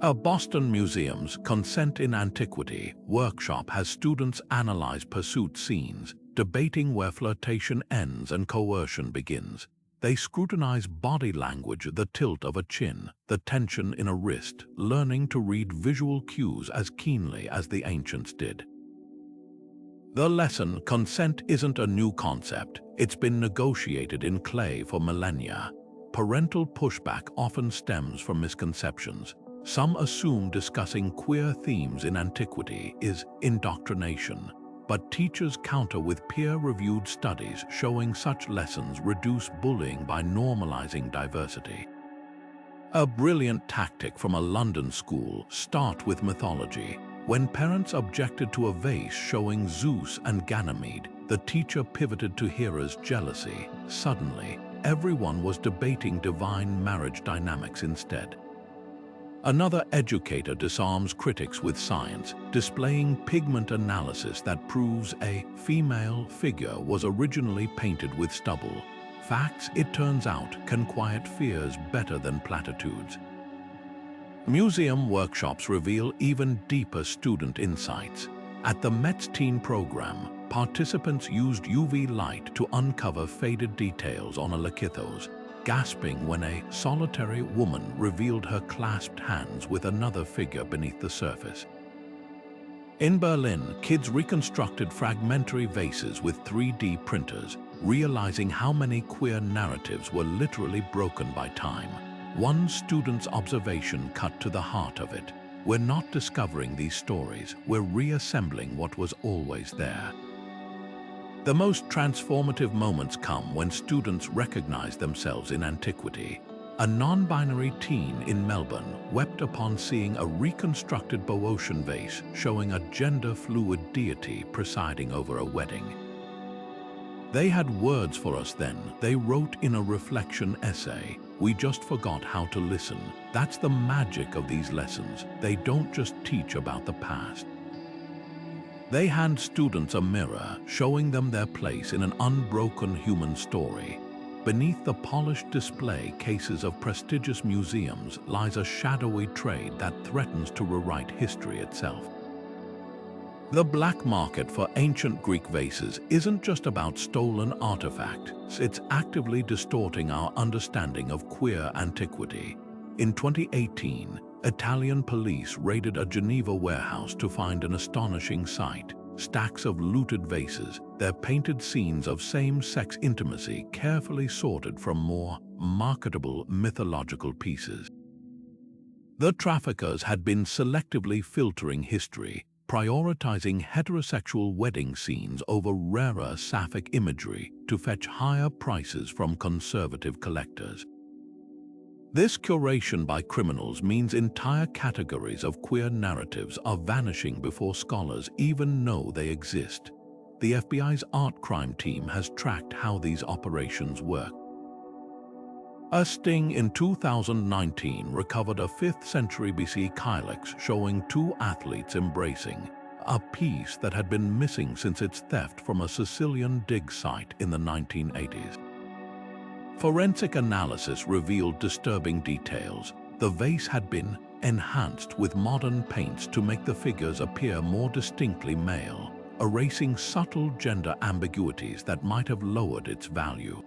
A Boston Museum's Consent in Antiquity workshop has students analyze pursuit scenes, debating where flirtation ends and coercion begins. They scrutinize body language, the tilt of a chin, the tension in a wrist, learning to read visual cues as keenly as the ancients did. The lesson, consent isn't a new concept. It's been negotiated in clay for millennia. Parental pushback often stems from misconceptions. Some assume discussing queer themes in antiquity is indoctrination, but teachers counter with peer-reviewed studies showing such lessons reduce bullying by normalizing diversity. A brilliant tactic from a London school: start with mythology. When parents objected to a vase showing Zeus and Ganymede, the teacher pivoted to Hera's jealousy. Suddenly, everyone was debating divine marriage dynamics instead. Another educator disarms critics with science, displaying pigment analysis that proves a female figure was originally painted with stubble. Facts, it turns out, can quiet fears better than platitudes. Museum workshops reveal even deeper student insights. At the Met's Teen program, participants used UV light to uncover faded details on a lakythos, gasping when a solitary woman revealed her clasped hands with another figure beneath the surface. In Berlin, kids reconstructed fragmentary vases with 3D printers, realizing how many queer narratives were literally broken by time. One student's observation cut to the heart of it. We're not discovering these stories, we're reassembling what was always there. The most transformative moments come when students recognize themselves in antiquity. A non-binary teen in Melbourne wept upon seeing a reconstructed Boeotian vase showing a gender-fluid deity presiding over a wedding. They had words for us then. They wrote in a reflection essay. We just forgot how to listen. That's the magic of these lessons. They don't just teach about the past. They hand students a mirror, showing them their place in an unbroken human story. Beneath the polished display cases of prestigious museums lies a shadowy trade that threatens to rewrite history itself. The black market for ancient Greek vases isn't just about stolen artifacts, it's actively distorting our understanding of queer antiquity. In 2018, Italian police raided a Geneva warehouse to find an astonishing sight: stacks of looted vases, their painted scenes of same-sex intimacy carefully sorted from more marketable mythological pieces. The traffickers had been selectively filtering history, prioritizing heterosexual wedding scenes over rarer Sapphic imagery to fetch higher prices from conservative collectors. This curation by criminals means entire categories of queer narratives are vanishing before scholars even know they exist. The FBI's art crime team has tracked how these operations work. A sting in 2019 recovered a 5th century BC kylix showing two athletes embracing, a piece that had been missing since its theft from a Sicilian dig site in the 1980s. Forensic analysis revealed disturbing details. The vase had been enhanced with modern paints to make the figures appear more distinctly male, erasing subtle gender ambiguities that might have lowered its value.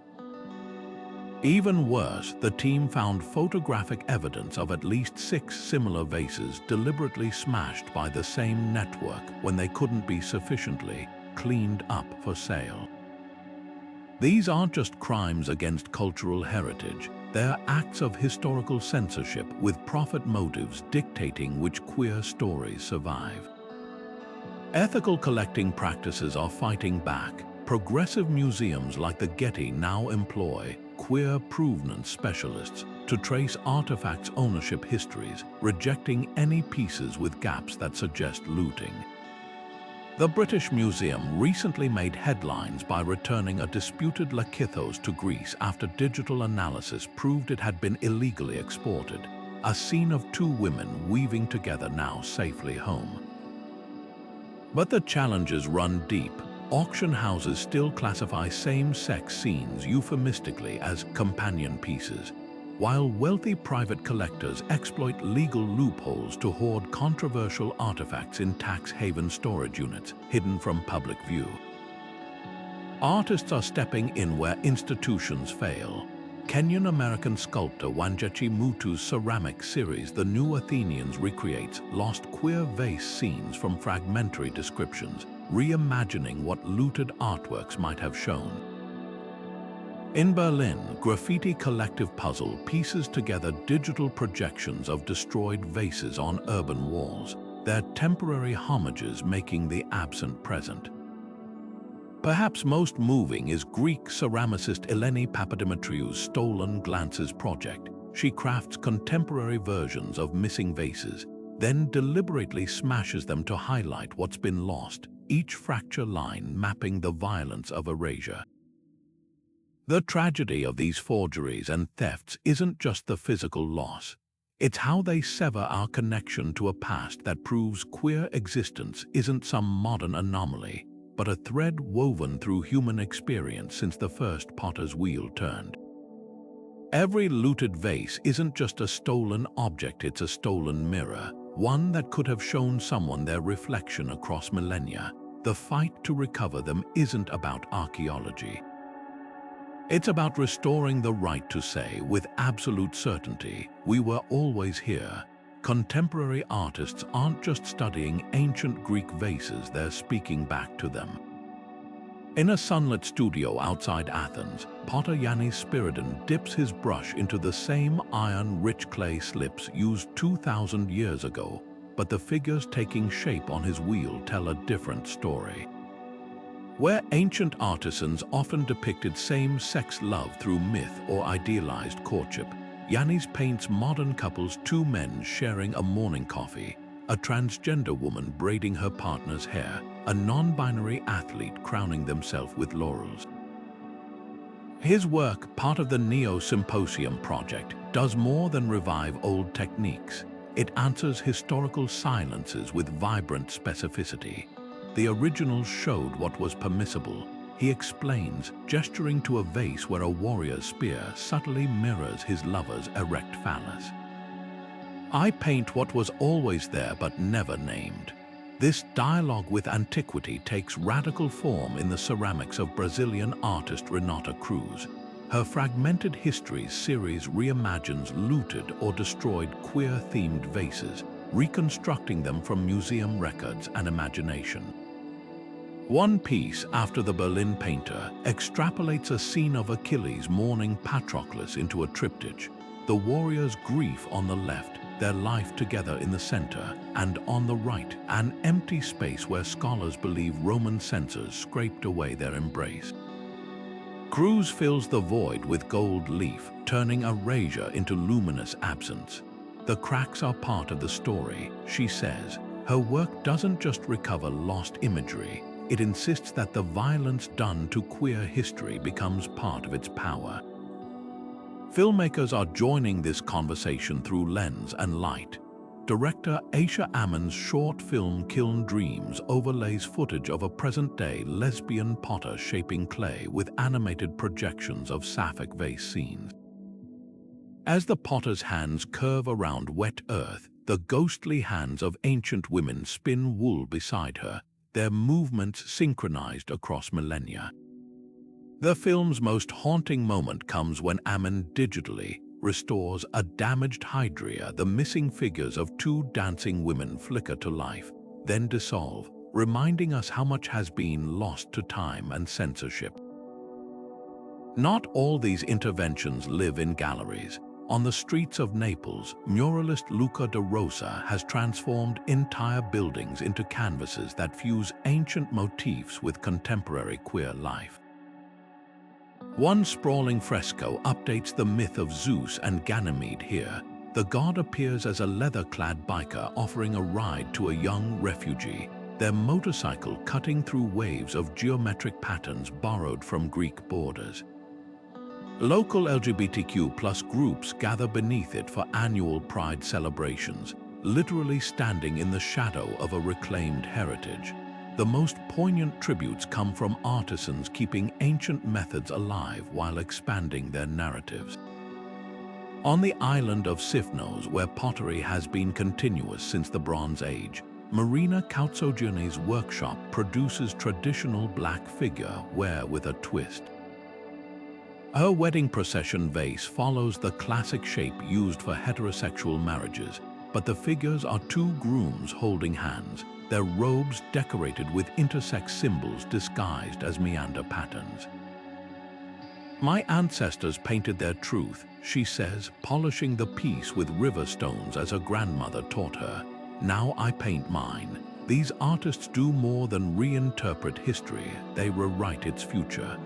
Even worse, the team found photographic evidence of at least 6 similar vases deliberately smashed by the same network when they couldn't be sufficiently cleaned up for sale. These aren't just crimes against cultural heritage, they're acts of historical censorship with profit motives dictating which queer stories survive. Ethical collecting practices are fighting back. Progressive museums like the Getty now employ queer provenance specialists to trace artifacts' ownership histories, rejecting any pieces with gaps that suggest looting. The British Museum recently made headlines by returning a disputed Lakithos to Greece after digital analysis proved it had been illegally exported, a scene of 2 women weaving together now safely home. But the challenges run deep. Auction houses still classify same-sex scenes euphemistically as companion pieces, while wealthy private collectors exploit legal loopholes to hoard controversial artifacts in tax haven storage units hidden from public view. Artists are stepping in where institutions fail. Kenyan-American sculptor Wangechi Mutu's ceramic series The New Athenians recreates lost queer vase scenes from fragmentary descriptions, reimagining what looted artworks might have shown. In Berlin, Graffiti Collective Puzzle pieces together digital projections of destroyed vases on urban walls, their temporary homages making the absent present. Perhaps most moving is Greek ceramicist Eleni Papadimitriou's Stolen Glances project. She crafts contemporary versions of missing vases, then deliberately smashes them to highlight what's been lost, each fracture line mapping the violence of erasure. The tragedy of these forgeries and thefts isn't just the physical loss. It's how they sever our connection to a past that proves queer existence isn't some modern anomaly, but a thread woven through human experience since the first potter's wheel turned. Every looted vase isn't just a stolen object, it's a stolen mirror, one that could have shown someone their reflection across millennia. The fight to recover them isn't about archaeology. It's about restoring the right to say, with absolute certainty, we were always here. Contemporary artists aren't just studying ancient Greek vases, they're speaking back to them. In a sunlit studio outside Athens, potter Yannis Spiridon dips his brush into the same iron-rich clay slips used 2,000 years ago, but the figures taking shape on his wheel tell a different story. Where ancient artisans often depicted same-sex love through myth or idealized courtship, Yannis paints modern couples, 2 men sharing a morning coffee, a transgender woman braiding her partner's hair, a non-binary athlete crowning themselves with laurels. His work, part of the Neo-Symposium project, does more than revive old techniques. It answers historical silences with vibrant specificity. The originals showed what was permissible. He explains, gesturing to a vase where a warrior's spear subtly mirrors his lover's erect phallus. I paint what was always there but never named. This dialogue with antiquity takes radical form in the ceramics of Brazilian artist Renata Cruz. Her Fragmented Histories series reimagines looted or destroyed queer-themed vases, reconstructing them from museum records and imagination. One piece, After the Berlin Painter, extrapolates a scene of Achilles mourning Patroclus into a triptych, the warrior's grief on the left, their life together in the center, and on the right, an empty space where scholars believe Roman censors scraped away their embrace. Cruz fills the void with gold leaf, turning erasure into luminous absence. The cracks are part of the story, she says. Her work doesn't just recover lost imagery, it insists that the violence done to queer history becomes part of its power. Filmmakers are joining this conversation through lens and light. Director Aisha Ammon's short film Kiln Dreams overlays footage of a present-day lesbian potter shaping clay with animated projections of Sapphic vase scenes. As the potter's hands curve around wet earth, the ghostly hands of ancient women spin wool beside her, their movements synchronized across millennia. The film's most haunting moment comes when Ammon digitally restores a damaged Hydria. The missing figures of two dancing women flicker to life, then dissolve, reminding us how much has been lost to time and censorship. Not all these interventions live in galleries. On the streets of Naples, muralist Luca de Rosa has transformed entire buildings into canvases that fuse ancient motifs with contemporary queer life. One sprawling fresco updates the myth of Zeus and Ganymede here. The god appears as a leather-clad biker offering a ride to a young refugee, their motorcycle cutting through waves of geometric patterns borrowed from Greek borders. Local LGBTQ+ groups gather beneath it for annual Pride celebrations, literally standing in the shadow of a reclaimed heritage. The most poignant tributes come from artisans keeping ancient methods alive while expanding their narratives. On the island of Sifnos, where pottery has been continuous since the Bronze Age, Marina Kautsogianni's workshop produces traditional black figure-ware with a twist. Her wedding procession vase follows the classic shape used for heterosexual marriages, but the figures are two grooms holding hands, their robes decorated with intersex symbols disguised as meander patterns. "My ancestors painted their truth," she says, polishing the piece with river stones as her grandmother taught her. "Now I paint mine." These artists do more than reinterpret history, they rewrite its future.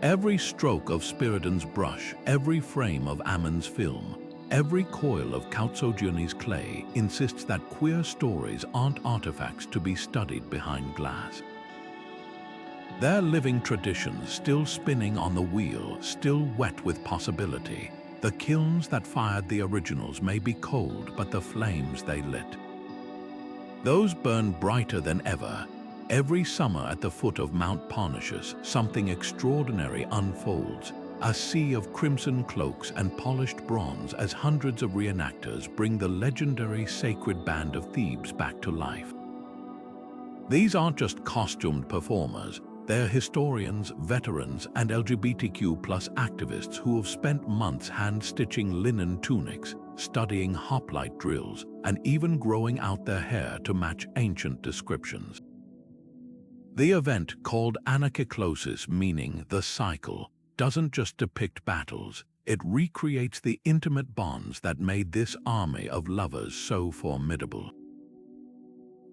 Every stroke of Spiridon's brush, every frame of Ammon's film, every coil of Kautsogianni's clay insists that queer stories aren't artifacts to be studied behind glass. They're living traditions still spinning on the wheel, still wet with possibility. The kilns that fired the originals may be cold, but the flames they lit, those burn brighter than ever. Every summer at the foot of Mount Parnassus, something extraordinary unfolds. A sea of crimson cloaks and polished bronze as hundreds of reenactors bring the legendary sacred band of Thebes back to life. These aren't just costumed performers, they're historians, veterans, and LGBTQ+ activists who have spent months hand-stitching linen tunics, studying hoplite drills, and even growing out their hair to match ancient descriptions. The event, called Anakyklosis, meaning the cycle, doesn't just depict battles, it recreates the intimate bonds that made this army of lovers so formidable.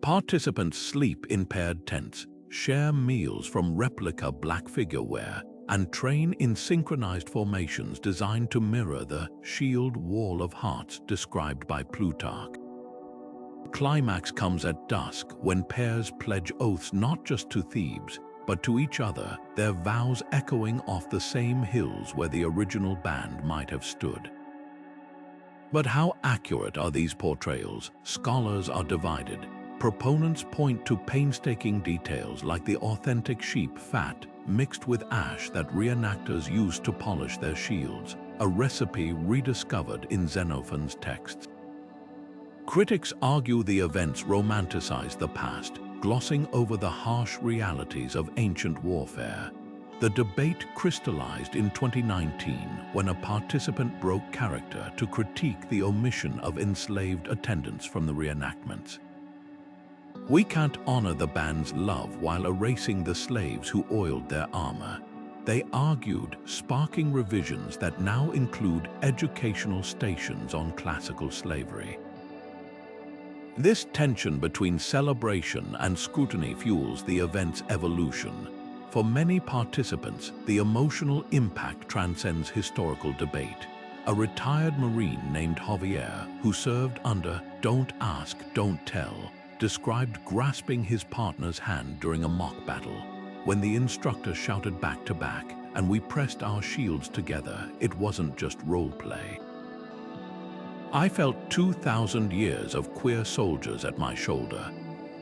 Participants sleep in paired tents, share meals from replica black figure-ware, and train in synchronized formations designed to mirror the shield wall of hearts described by Plutarch. Climax comes at dusk when pairs pledge oaths not just to Thebes, but to each other, their vows echoing off the same hills where the original band might have stood. But how accurate are these portrayals? Scholars are divided. Proponents point to painstaking details like the authentic sheep fat mixed with ash that reenactors used to polish their shields, a recipe rediscovered in Xenophon's texts. Critics argue the events romanticize the past, glossing over the harsh realities of ancient warfare. The debate crystallized in 2019 when a participant broke character to critique the omission of enslaved attendants from the reenactments. "We can't honor the band's love while erasing the slaves who oiled their armor," they argued, sparking revisions that now include educational stations on classical slavery. This tension between celebration and scrutiny fuels the event's evolution. For many participants, the emotional impact transcends historical debate. A retired Marine named Javier, who served under "Don't Ask, Don't Tell," described grasping his partner's hand during a mock battle. When the instructor shouted back to back, and we pressed our shields together, it wasn't just role-play. "I felt 2,000 years of queer soldiers at my shoulder."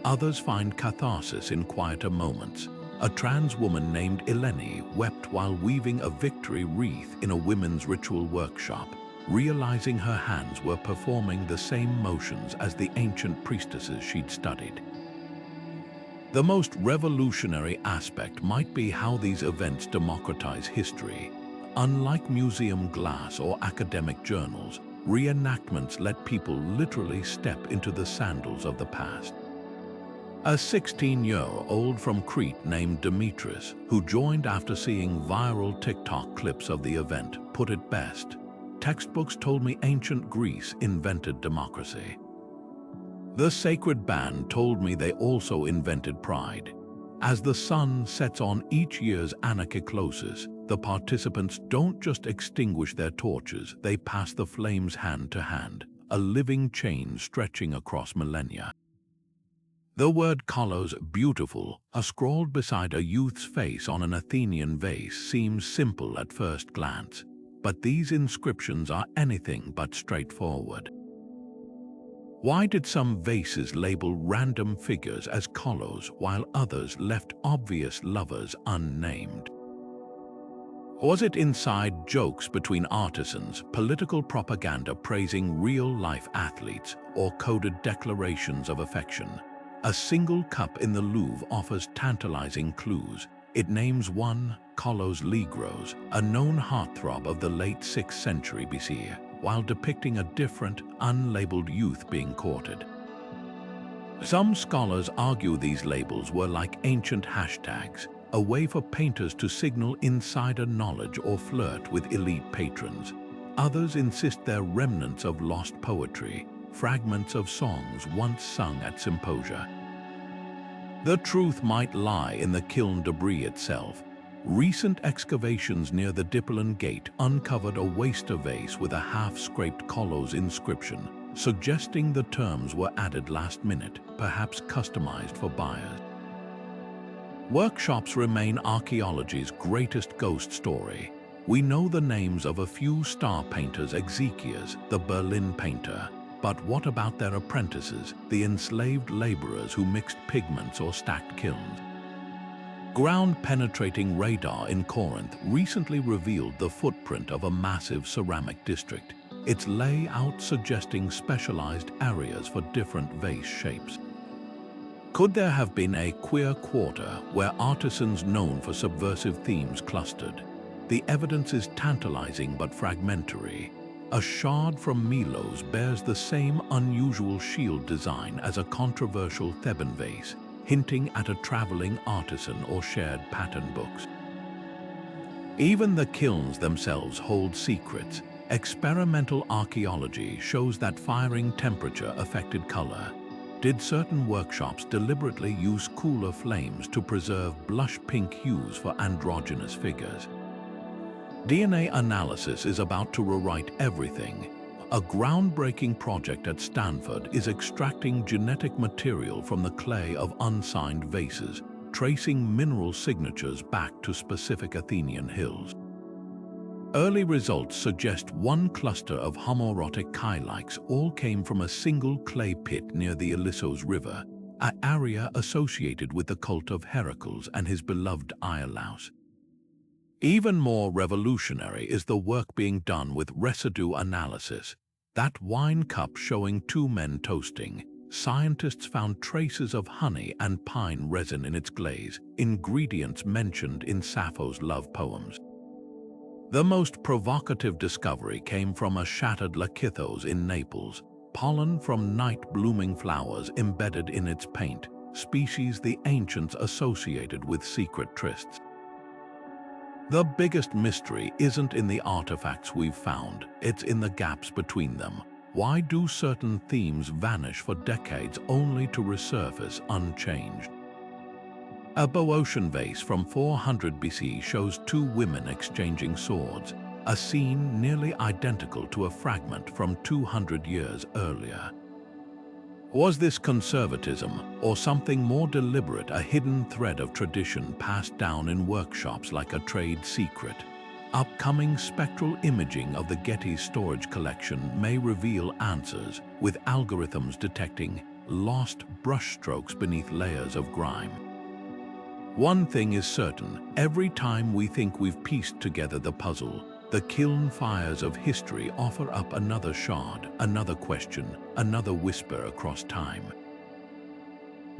Others find catharsis in quieter moments. A trans woman named Eleni wept while weaving a victory wreath in a women's ritual workshop, realizing her hands were performing the same motions as the ancient priestesses she'd studied. The most revolutionary aspect might be how these events democratize history. Unlike museum glass or academic journals, reenactments let people literally step into the sandals of the past. A 16-year-old from Crete named Demetrius, who joined after seeing viral TikTok clips of the event, put it best: "Textbooks told me ancient Greece invented democracy. The sacred band told me they also invented pride. As the sun sets on each year's Antiquity, the participants don't just extinguish their torches, they pass the flames hand to hand, a living chain stretching across millennia." The word "Kolos, beautiful," scrawled beside a youth's face on an Athenian vase, seems simple at first glance, but these inscriptions are anything but straightforward. Why did some vases label random figures as Kolos while others left obvious lovers unnamed? Was it inside jokes between artisans, political propaganda praising real-life athletes, or coded declarations of affection? A single cup in the Louvre offers tantalizing clues. It names one Kolos Ligros, a known heartthrob of the late 6th century BC, while depicting a different, unlabeled youth being courted. Some scholars argue these labels were like ancient hashtags, a way for painters to signal insider knowledge or flirt with elite patrons. Others insist they're remnants of lost poetry, fragments of songs once sung at symposia. The truth might lie in the kiln debris itself. Recent excavations near the Dipylon Gate uncovered a waster vase with a half-scraped Kolos inscription, suggesting the terms were added last minute, perhaps customized for buyers. Workshops remain archaeology's greatest ghost story. We know the names of a few star painters: Exekias, the Berlin painter. But what about their apprentices, the enslaved laborers who mixed pigments or stacked kilns? Ground-penetrating radar in Corinth recently revealed the footprint of a massive ceramic district, its layout suggesting specialized areas for different vase shapes. Could there have been a queer quarter where artisans known for subversive themes clustered? The evidence is tantalizing but fragmentary. A shard from Milos bears the same unusual shield design as a controversial Theban vase, hinting at a traveling artisan or shared pattern books. Even the kilns themselves hold secrets. Experimental archaeology shows that firing temperature affected color. Did certain workshops deliberately use cooler flames to preserve blush pink hues for androgynous figures? DNA analysis is about to rewrite everything. A groundbreaking project at Stanford is extracting genetic material from the clay of unsigned vases, tracing mineral signatures back to specific Athenian hills. Early results suggest one cluster of homoerotic kylikes all came from a single clay pit near the Ilissos River, an area associated with the cult of Heracles and his beloved Iolaus. Even more revolutionary is the work being done with residue analysis. That wine cup showing two men toasting, scientists found traces of honey and pine resin in its glaze, ingredients mentioned in Sappho's love poems. The most provocative discovery came from a shattered lakythos in Naples, pollen from night-blooming flowers embedded in its paint, species the ancients associated with secret trysts. The biggest mystery isn't in the artifacts we've found, it's in the gaps between them. Why do certain themes vanish for decades only to resurface unchanged? A Boeotian vase from 400 BC shows two women exchanging swords, a scene nearly identical to a fragment from 200 years earlier. Was this conservatism, or something more deliberate, a hidden thread of tradition passed down in workshops like a trade secret? Upcoming spectral imaging of the Getty storage collection may reveal answers, with algorithms detecting lost brushstrokes beneath layers of grime. One thing is certain: every time we think we've pieced together the puzzle, the kiln fires of history offer up another shard, another question, another whisper across time.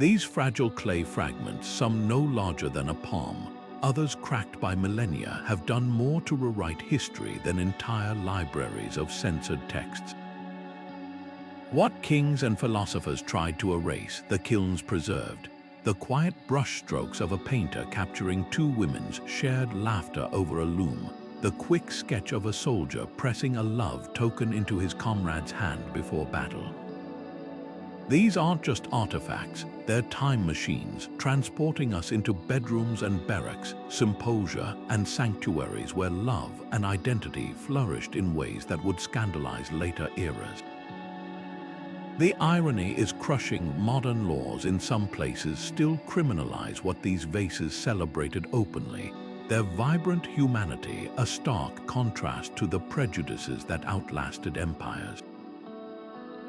These fragile clay fragments, some no larger than a palm, others cracked by millennia, have done more to rewrite history than entire libraries of censored texts. What kings and philosophers tried to erase, the kilns preserved. The quiet brushstrokes of a painter capturing two women's shared laughter over a loom. The quick sketch of a soldier pressing a love token into his comrade's hand before battle. These aren't just artifacts, they're time machines, transporting us into bedrooms and barracks, symposia and sanctuaries where love and identity flourished in ways that would scandalize later eras. The irony is crushing. Modern laws in some places still criminalize what these vases celebrated openly. Their vibrant humanity, a stark contrast to the prejudices that outlasted empires.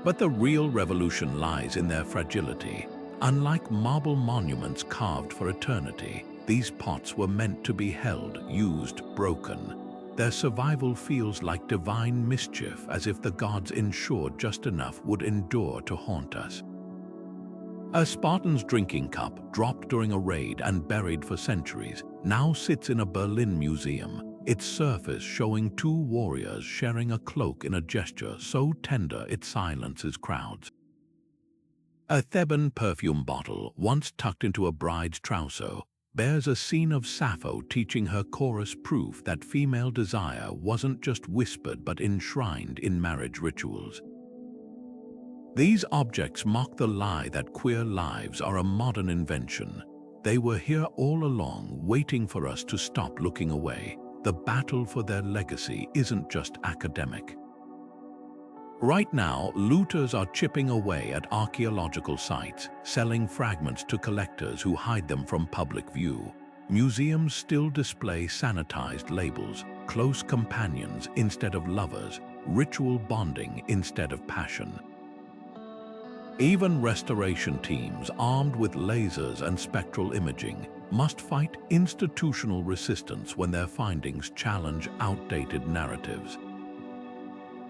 But the real revolution lies in their fragility. Unlike marble monuments carved for eternity, these pots were meant to be held, used, broken. Their survival feels like divine mischief, as if the gods ensured just enough would endure to haunt us. A Spartan's drinking cup, dropped during a raid and buried for centuries, now sits in a Berlin museum, its surface showing two warriors sharing a cloak in a gesture so tender it silences crowds. A Theban perfume bottle, once tucked into a bride's trousseau, bears a scene of Sappho teaching her chorus, proof that female desire wasn't just whispered but enshrined in marriage rituals. These objects mock the lie that queer lives are a modern invention. They were here all along, waiting for us to stop looking away. The battle for their legacy isn't just academic. Right now, looters are chipping away at archaeological sites, selling fragments to collectors who hide them from public view. Museums still display sanitized labels, close companions instead of lovers, ritual bonding instead of passion. Even restoration teams, armed with lasers and spectral imaging, must fight institutional resistance when their findings challenge outdated narratives.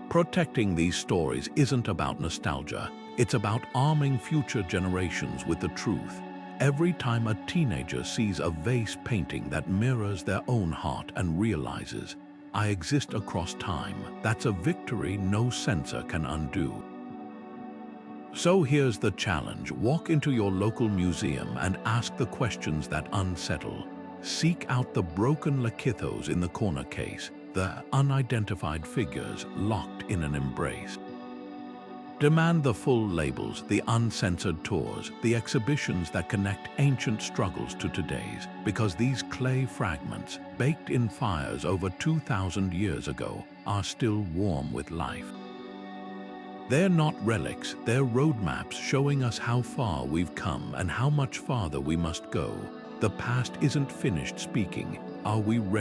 Protecting these stories isn't about nostalgia, it's about arming future generations with the truth. Every time a teenager sees a vase painting that mirrors their own heart and realizes, I exist across time, that's a victory no censor can undo. So here's the challenge. Walk into your local museum and ask the questions that unsettle. Seek out the broken lakithos in the corner case, the unidentified figures locked in an embrace. Demand the full labels, the uncensored tours, the exhibitions that connect ancient struggles to today's, because these clay fragments, baked in fires over 2,000 years ago, are still warm with life. They're not relics, they're roadmaps showing us how far we've come and how much farther we must go. The past isn't finished speaking. Are we ready?